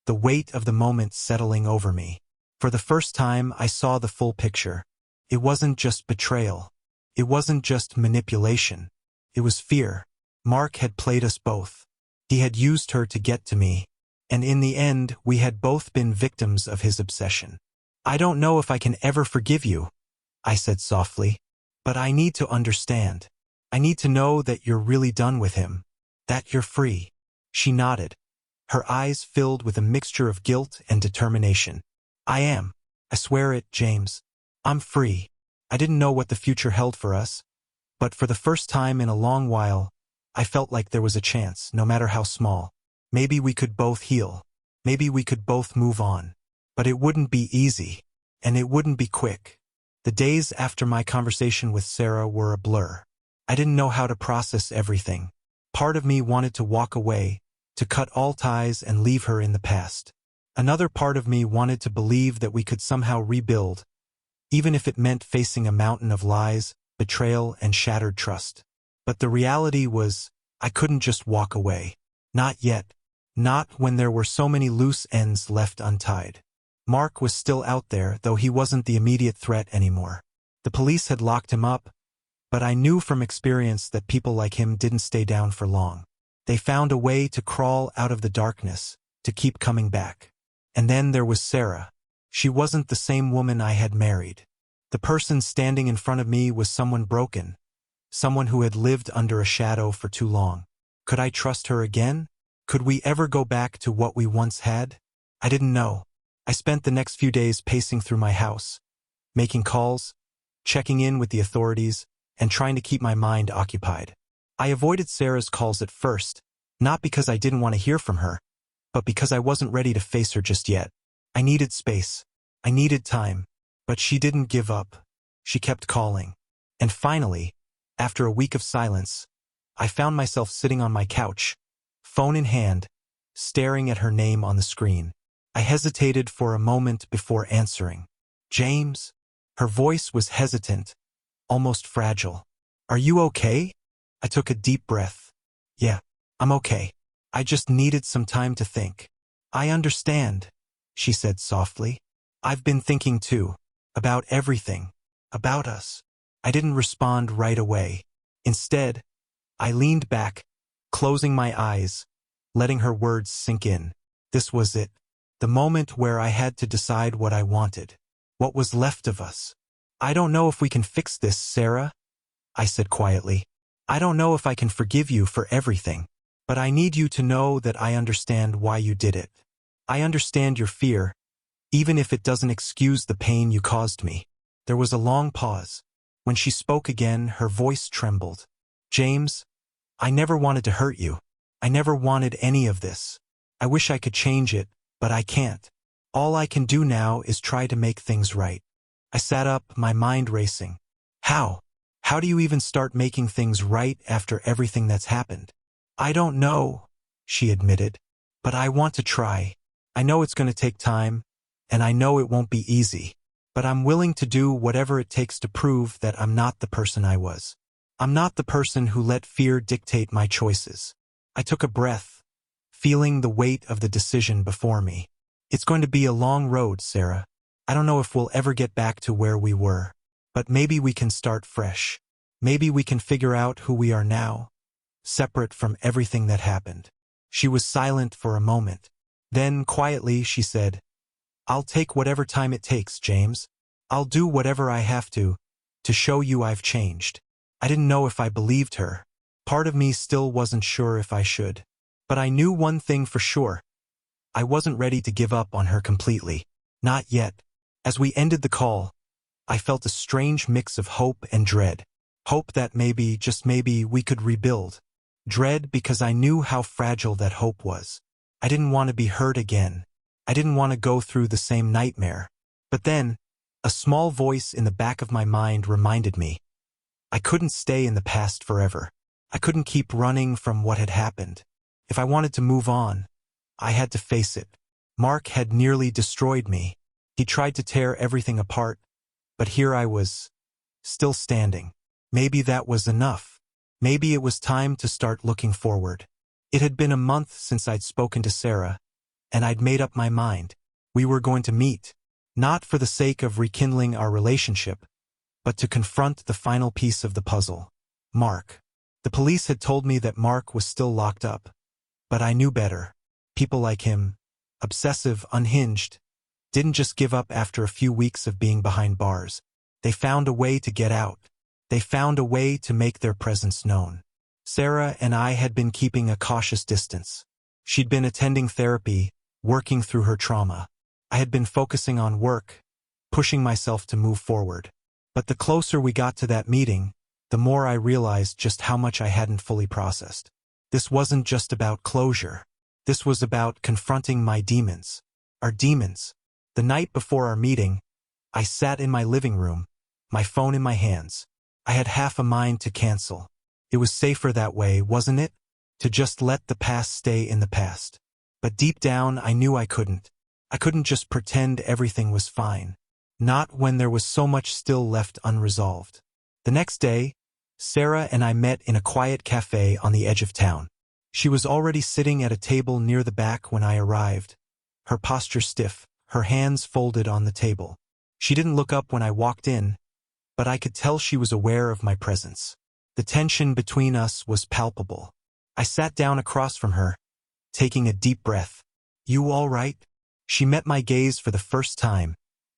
the weight of the moment settling over me. For the first time, I saw the full picture. It wasn't just betrayal. It wasn't just manipulation. It was fear. Mark had played us both. He had used her to get to me. And in the end, we had both been victims of his obsession. "I don't know if I can ever forgive you," I said softly. "But I need to understand. I need to know that you're really done with him. That you're free." She nodded, her eyes filled with a mixture of guilt and determination. "I am. I swear it, James. I'm free. I didn't know what the future held for us, but for the first time in a long while, I felt like there was a chance, no matter how small. Maybe we could both heal. Maybe we could both move on. But it wouldn't be easy, and it wouldn't be quick." The days after my conversation with Sarah were a blur. I didn't know how to process everything. Part of me wanted to walk away, to cut all ties and leave her in the past. Another part of me wanted to believe that we could somehow rebuild, even if it meant facing a mountain of lies, betrayal, and shattered trust. But the reality was, I couldn't just walk away. Not yet. Not when there were so many loose ends left untied. Mark was still out there, though he wasn't the immediate threat anymore. The police had locked him up, but I knew from experience that people like him didn't stay down for long. They found a way to crawl out of the darkness, to keep coming back. And then there was Sarah. She wasn't the same woman I had married. The person standing in front of me was someone broken, someone who had lived under a shadow for too long. Could I trust her again? Could we ever go back to what we once had? I didn't know. I spent the next few days pacing through my house, making calls, checking in with the authorities, and trying to keep my mind occupied. I avoided Sarah's calls at first, not because I didn't want to hear from her, but because I wasn't ready to face her just yet. I needed space. I needed time. But she didn't give up. She kept calling. And finally, after a week of silence, I found myself sitting on my couch, phone in hand, staring at her name on the screen. I hesitated for a moment before answering. "James?" Her voice was hesitant, almost fragile. "Are you okay?" I took a deep breath. "Yeah, I'm okay. I just needed some time to think." "I understand," she said softly. "I've been thinking too, about everything, about us." I didn't respond right away. Instead, I leaned back, closing my eyes, letting her words sink in. This was it. The moment where I had to decide what I wanted. What was left of us. "I don't know if we can fix this, Sarah," I said quietly. "I don't know if I can forgive you for everything. But I need you to know that I understand why you did it. I understand your fear, even if it doesn't excuse the pain you caused me." There was a long pause. When she spoke again, her voice trembled. "James, I never wanted to hurt you. I never wanted any of this. I wish I could change it, but I can't. All I can do now is try to make things right." I sat up, my mind racing. How? How do you even start making things right after everything that's happened? "I don't know," she admitted. "But I want to try. I know it's going to take time, and I know it won't be easy. But I'm willing to do whatever it takes to prove that I'm not the person I was. I'm not the person who let fear dictate my choices." I took a breath, feeling the weight of the decision before me. "It's going to be a long road, Sarah. I don't know if we'll ever get back to where we were. But maybe we can start fresh. Maybe we can figure out who we are now. separate from everything that happened. She was silent for a moment. Then, quietly, she said, "I'll take whatever time it takes, James. I'll do whatever I have to show you I've changed." I didn't know if I believed her. Part of me still wasn't sure if I should. But I knew one thing for sure. I wasn't ready to give up on her completely. Not yet. As we ended the call, I felt a strange mix of hope and dread. Hope that maybe, just maybe, we could rebuild. Dread because I knew how fragile that hope was. I didn't want to be hurt again. I didn't want to go through the same nightmare. But then, a small voice in the back of my mind reminded me. I couldn't stay in the past forever. I couldn't keep running from what had happened. If I wanted to move on, I had to face it. Mark had nearly destroyed me. He tried to tear everything apart, but here I was, still standing. Maybe that was enough. Maybe it was time to start looking forward. It had been a month since I'd spoken to Sarah, and I'd made up my mind. We were going to meet, not for the sake of rekindling our relationship, but to confront the final piece of the puzzle. Mark. The police had told me that Mark was still locked up, but I knew better. People like him, obsessive, unhinged, didn't just give up after a few weeks of being behind bars. They found a way to get out. They found a way to make their presence known. Sarah and I had been keeping a cautious distance. She'd been attending therapy, working through her trauma. I had been focusing on work, pushing myself to move forward. But the closer we got to that meeting, the more I realized just how much I hadn't fully processed. This wasn't just about closure. This was about confronting my demons. Our demons. The night before our meeting, I sat in my living room, my phone in my hands. I had half a mind to cancel. It was safer that way, wasn't it? To just let the past stay in the past. But deep down, I knew I couldn't. I couldn't just pretend everything was fine. Not when there was so much still left unresolved. The next day, Sarah and I met in a quiet cafe on the edge of town. She was already sitting at a table near the back when I arrived, her posture stiff, her hands folded on the table. She didn't look up when I walked in, but I could tell she was aware of my presence. The tension between us was palpable. I sat down across from her, taking a deep breath. "You all right?" She met my gaze for the first time,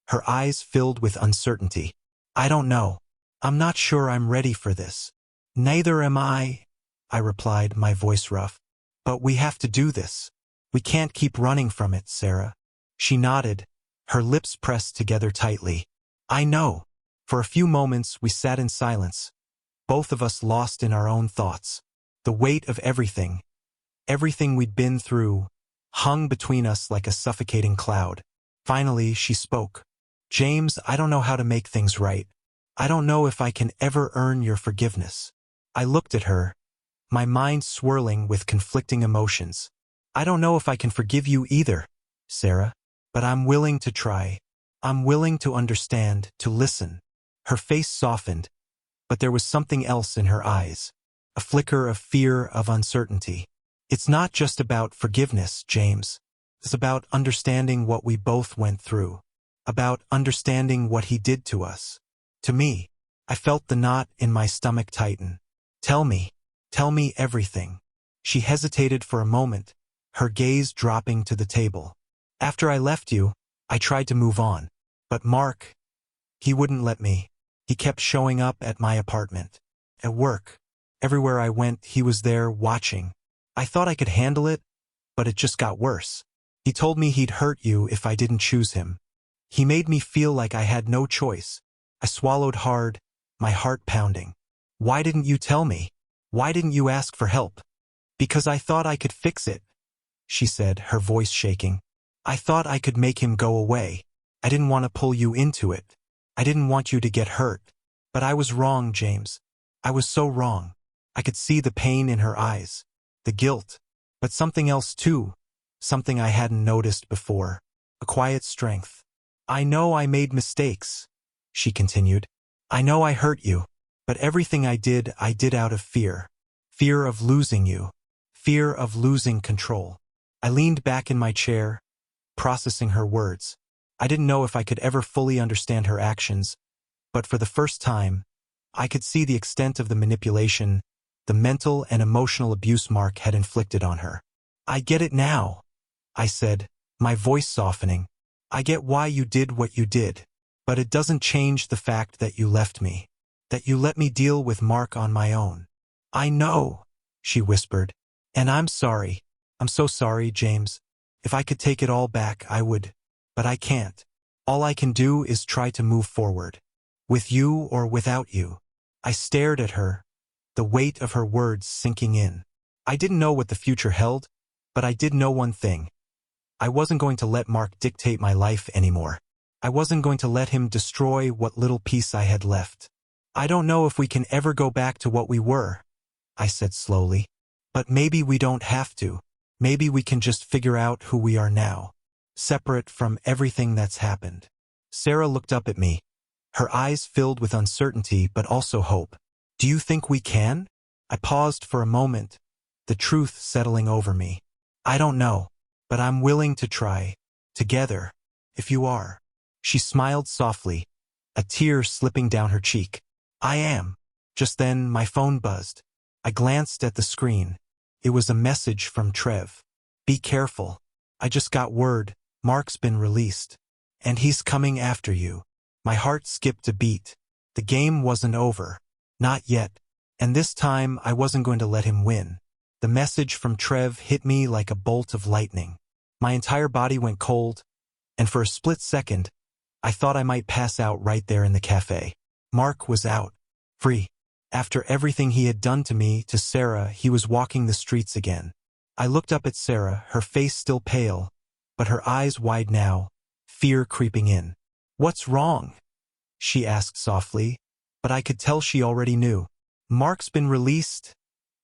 her eyes filled with uncertainty. "I don't know. I'm not sure I'm ready for this." "Neither am I," I replied, my voice rough. "But we have to do this. We can't keep running from it, Sarah." She nodded, her lips pressed together tightly. "I know." For a few moments we sat in silence, both of us lost in our own thoughts. The weight of everything we'd been through, hung between us like a suffocating cloud. Finally, she spoke. "James, I don't know how to make things right. I don't know if I can ever earn your forgiveness." I looked at her, my mind swirling with conflicting emotions. "I don't know if I can forgive you either, Sarah, but I'm willing to try. I'm willing to understand, to listen." Her face softened, but there was something else in her eyes, a flicker of fear, of uncertainty. "It's not just about forgiveness, James. It's about understanding what we both went through, about understanding what he did to us. To me." I felt the knot in my stomach tighten. Tell me everything." She hesitated for a moment, her gaze dropping to the table. "After I left you, I tried to move on. But Mark, he wouldn't let me. He kept showing up at my apartment, at work. Everywhere I went, he was there watching. I thought I could handle it, but it just got worse. He told me he'd hurt you if I didn't choose him. He made me feel like I had no choice." I swallowed hard, my heart pounding. "Why didn't you tell me? Why didn't you ask for help?" "Because I thought I could fix it," she said, her voice shaking. "I thought I could make him go away. I didn't want to pull you into it. I didn't want you to get hurt. But I was wrong, James. I was so wrong." I could see the pain in her eyes, the guilt, but something else too, something I hadn't noticed before, a quiet strength. "I know I made mistakes," she continued. "I know I hurt you, but everything I did out of fear. Fear of losing you. Fear of losing control." I leaned back in my chair, processing her words. I didn't know if I could ever fully understand her actions, but for the first time, I could see the extent of the manipulation, the mental and emotional abuse Mark had inflicted on her. "I get it now," I said, my voice softening. "I get why you did what you did. But it doesn't change the fact that you left me. That you let me deal with Mark on my own." "I know," she whispered. "And I'm sorry. I'm so sorry, James. If I could take it all back, I would. But I can't. All I can do is try to move forward. With you or without you." I stared at her, the weight of her words sinking in. I didn't know what the future held, but I did know one thing. I wasn't going to let Mark dictate my life anymore. I wasn't going to let him destroy what little peace I had left. "I don't know if we can ever go back to what we were," I said slowly. "But maybe we don't have to. Maybe we can just figure out who we are now, separate from everything that's happened." Sarah looked up at me, her eyes filled with uncertainty but also hope. "Do you think we can?" I paused for a moment, the truth settling over me. "I don't know, but I'm willing to try. Together, if you are." She smiled softly, a tear slipping down her cheek. "I am." Just then, my phone buzzed. I glanced at the screen. It was a message from Trev. "Be careful. I just got word. Mark's been released. And he's coming after you." My heart skipped a beat. The game wasn't over. Not yet. And this time, I wasn't going to let him win. The message from Trev hit me like a bolt of lightning. My entire body went cold, and for a split second, I thought I might pass out right there in the cafe. Mark was out. Free. After everything he had done to me, to Sarah, he was walking the streets again. I looked up at Sarah, her face still pale, but her eyes wide now, fear creeping in. "What's wrong?" she asked softly, but I could tell she already knew. "Mark's been released,"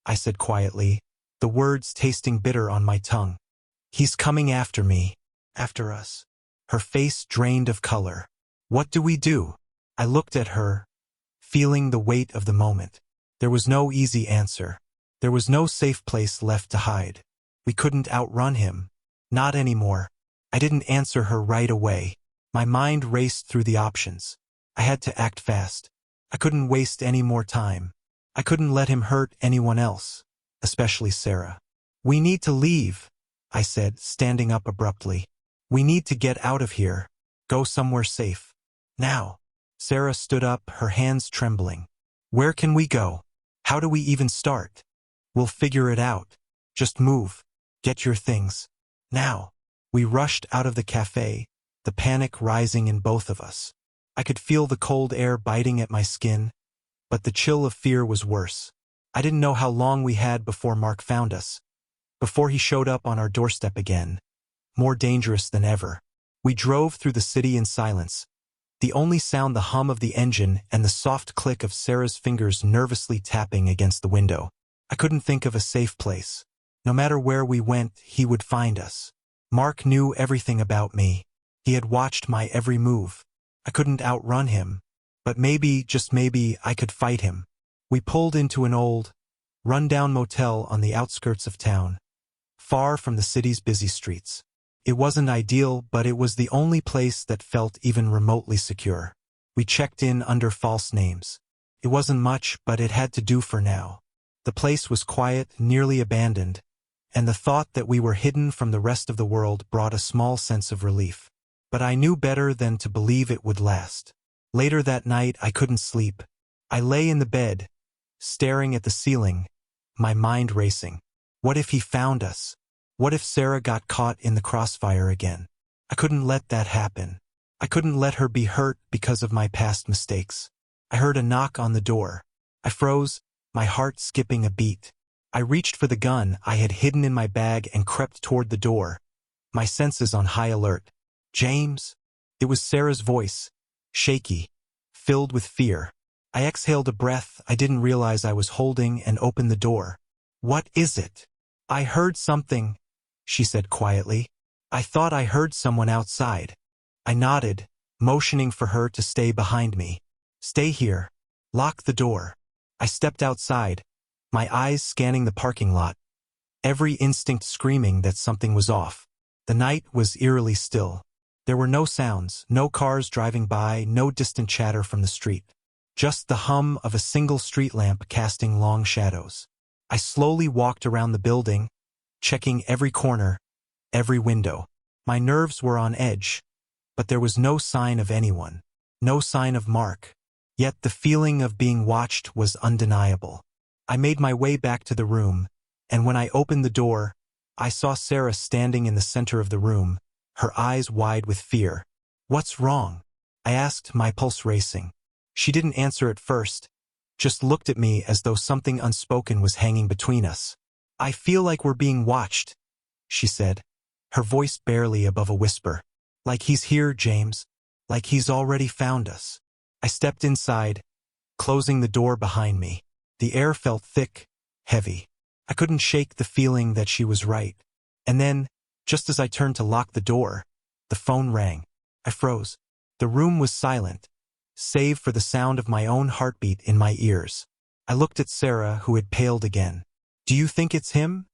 I said quietly, the words tasting bitter on my tongue. "He's coming after me. After us." Her face drained of color. "What do we do?" I looked at her, feeling the weight of the moment. There was no easy answer. There was no safe place left to hide. We couldn't outrun him. Not anymore. I didn't answer her right away. My mind raced through the options. I had to act fast. I couldn't waste any more time. I couldn't let him hurt anyone else, especially Sarah. "We need to leave," I said, standing up abruptly. "We need to get out of here. Go somewhere safe. Now." Sarah stood up, her hands trembling. "Where can we go? How do we even start?" "We'll figure it out. Just move. Get your things. Now." We rushed out of the cafe, the panic rising in both of us. I could feel the cold air biting at my skin, but the chill of fear was worse. I didn't know how long we had before Mark found us, before he showed up on our doorstep again, more dangerous than ever. We drove through the city in silence, the only sound the hum of the engine and the soft click of Sarah's fingers nervously tapping against the window. I couldn't think of a safe place. No matter where we went, he would find us. Mark knew everything about me. He had watched my every move. I couldn't outrun him, but maybe, just maybe, I could fight him. We pulled into an old, run-down motel on the outskirts of town, far from the city's busy streets. It wasn't ideal, but it was the only place that felt even remotely secure. We checked in under false names. It wasn't much, but it had to do for now. The place was quiet, nearly abandoned, and the thought that we were hidden from the rest of the world brought a small sense of relief. But I knew better than to believe it would last. Later that night, I couldn't sleep. I lay in the bed, staring at the ceiling, my mind racing. What if he found us? What if Sarah got caught in the crossfire again? I couldn't let that happen. I couldn't let her be hurt because of my past mistakes. I heard a knock on the door. I froze, my heart skipping a beat. I reached for the gun I had hidden in my bag and crept toward the door, my senses on high alert. "James?" It was Sarah's voice, shaky, filled with fear. I exhaled a breath I didn't realize I was holding and opened the door. "What is it?" "I heard something," she said quietly. "I thought I heard someone outside." I nodded, motioning for her to stay behind me. "Stay here. Lock the door." I stepped outside, my eyes scanning the parking lot, every instinct screaming that something was off. The night was eerily still. There were no sounds, no cars driving by, no distant chatter from the street. just the hum of a single street lamp casting long shadows. I slowly walked around the building, checking every corner, every window. My nerves were on edge, but there was no sign of anyone, no sign of Mark. Yet the feeling of being watched was undeniable. I made my way back to the room, and when I opened the door, I saw Sarah standing in the center of the room, her eyes wide with fear. "What's wrong?" I asked, my pulse racing. She didn't answer at first, just looked at me as though something unspoken was hanging between us. "I feel like we're being watched," she said, her voice barely above a whisper. "Like he's here, James. Like he's already found us." I stepped inside, closing the door behind me. The air felt thick, heavy. I couldn't shake the feeling that she was right. And then, just as I turned to lock the door, the phone rang. I froze. The room was silent, save for the sound of my own heartbeat in my ears. I looked at Sarah, who had paled again. "Do you think it's him?"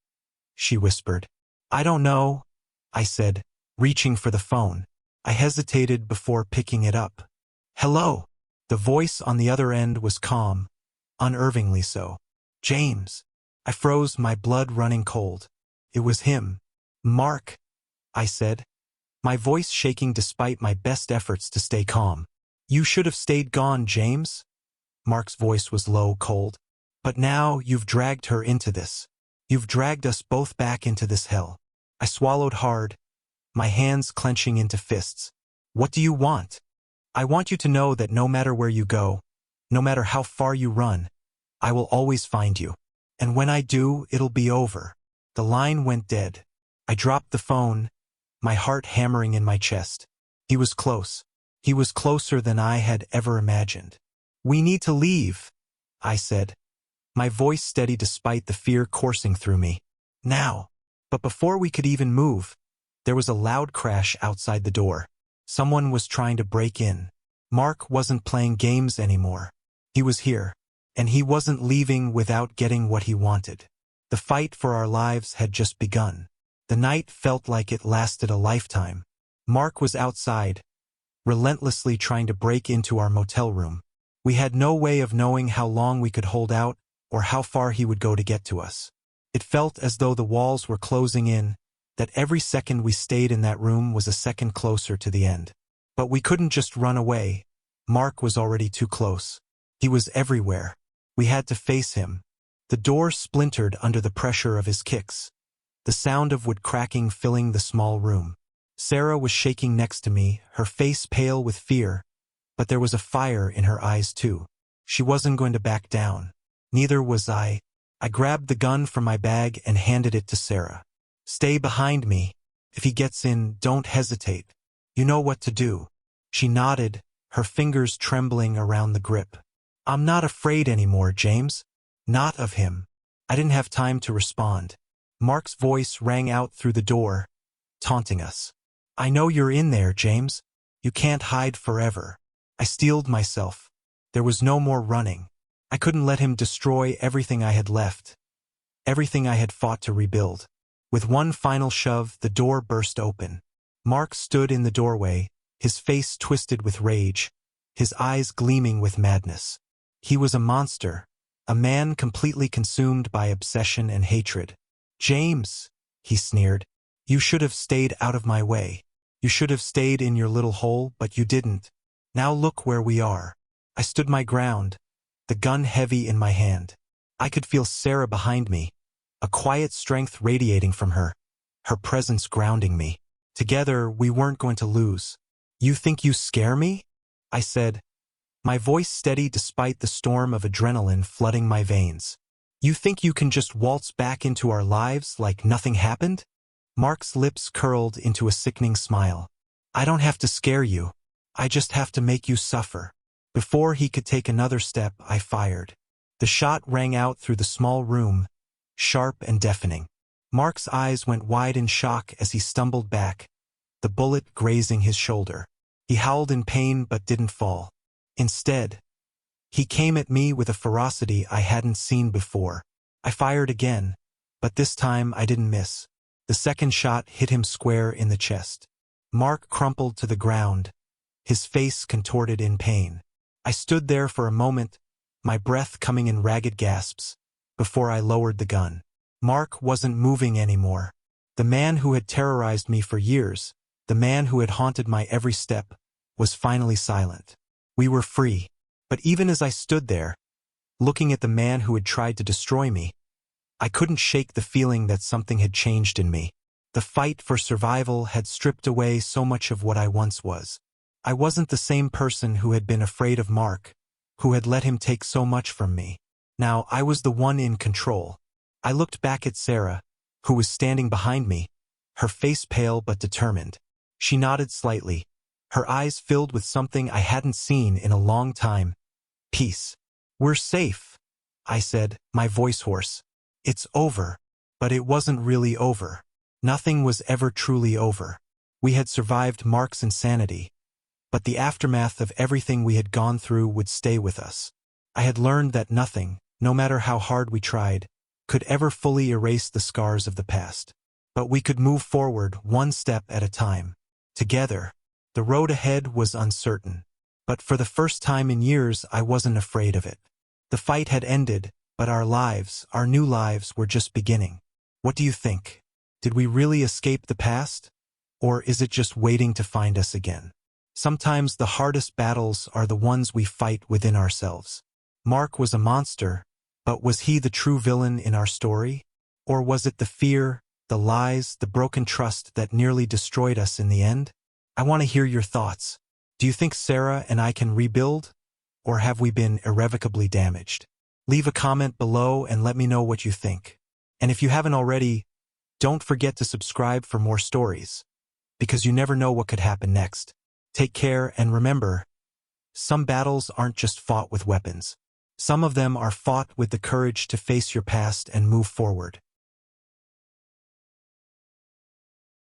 she whispered. "I don't know," I said, reaching for the phone. I hesitated before picking it up. "Hello." The voice on the other end was calm, unnervingly so. "James." I froze, my blood running cold. It was him. "Mark," I said, my voice shaking despite my best efforts to stay calm. "You should have stayed gone, James." Mark's voice was low, cold. "But now you've dragged her into this. You've dragged us both back into this hell." I swallowed hard, my hands clenching into fists. "What do you want?" "I want you to know that no matter where you go, no matter how far you run, I will always find you. And when I do, it'll be over." The line went dead. I dropped the phone, my heart hammering in my chest. He was close. He was closer than I had ever imagined. "We need to leave," I said, my voice steady despite the fear coursing through me. "Now." But before we could even move, there was a loud crash outside the door. Someone was trying to break in. Mark wasn't playing games anymore. He was here, and he wasn't leaving without getting what he wanted. The fight for our lives had just begun. The night felt like it lasted a lifetime. Mark was outside, relentlessly trying to break into our motel room. We had no way of knowing how long we could hold out or how far he would go to get to us. It felt as though the walls were closing in, that every second we stayed in that room was a second closer to the end. But we couldn't just run away. Mark was already too close. He was everywhere. We had to face him. The door splintered under the pressure of his kicks, the sound of wood cracking filling the small room. Sarah was shaking next to me, her face pale with fear, but there was a fire in her eyes too. She wasn't going to back down. Neither was I. I grabbed the gun from my bag and handed it to Sarah. "Stay behind me. If he gets in, don't hesitate. You know what to do." She nodded, her fingers trembling around the grip. "I'm not afraid anymore, James. Not of him." I didn't have time to respond. Mark's voice rang out through the door, taunting us. "I know you're in there, James. You can't hide forever." I steeled myself. There was no more running. I couldn't let him destroy everything I had left, everything I had fought to rebuild. With one final shove, the door burst open. Mark stood in the doorway, his face twisted with rage, his eyes gleaming with madness. He was a monster, a man completely consumed by obsession and hatred. "James," he sneered, "you should have stayed out of my way. You should have stayed in your little hole, but you didn't. Now look where we are." I stood my ground, the gun heavy in my hand. I could feel Sarah behind me, a quiet strength radiating from her, her presence grounding me. Together, we weren't going to lose. "You think you scare me?" I said, my voice steady despite the storm of adrenaline flooding my veins. "You think you can just waltz back into our lives like nothing happened?" Mark's lips curled into a sickening smile. "I don't have to scare you. I just have to make you suffer." Before he could take another step, I fired. The shot rang out through the small room, sharp and deafening. Mark's eyes went wide in shock as he stumbled back, the bullet grazing his shoulder. He howled in pain but didn't fall. Instead, he came at me with a ferocity I hadn't seen before. I fired again, but this time I didn't miss. The second shot hit him square in the chest. Mark crumpled to the ground, his face contorted in pain. I stood there for a moment, my breath coming in ragged gasps, before I lowered the gun. Mark wasn't moving anymore. The man who had terrorized me for years, the man who had haunted my every step, was finally silent. We were free. But even as I stood there, looking at the man who had tried to destroy me, I couldn't shake the feeling that something had changed in me. The fight for survival had stripped away so much of what I once was. I wasn't the same person who had been afraid of Mark, who had let him take so much from me. Now I was the one in control. I looked back at Sarah, who was standing behind me, her face pale but determined. She nodded slightly, her eyes filled with something I hadn't seen in a long time. Peace. We're safe, I said, my voice hoarse. It's over. But it wasn't really over. Nothing was ever truly over. We had survived Mark's insanity, but the aftermath of everything we had gone through would stay with us. I had learned that nothing, no matter how hard we tried, could ever fully erase the scars of the past. But we could move forward one step at a time. Together. The road ahead was uncertain. But for the first time in years, I wasn't afraid of it. The fight had ended, but our lives, our new lives, were just beginning. What do you think? Did we really escape the past? Or is it just waiting to find us again? Sometimes the hardest battles are the ones we fight within ourselves. Mark was a monster, but was he the true villain in our story? Or was it the fear, the lies, the broken trust that nearly destroyed us in the end? I want to hear your thoughts. Do you think Sarah and I can rebuild? Or have we been irrevocably damaged? Leave a comment below and let me know what you think. And if you haven't already, don't forget to subscribe for more stories, because you never know what could happen next. Take care and remember, some battles aren't just fought with weapons. Some of them are fought with the courage to face your past and move forward.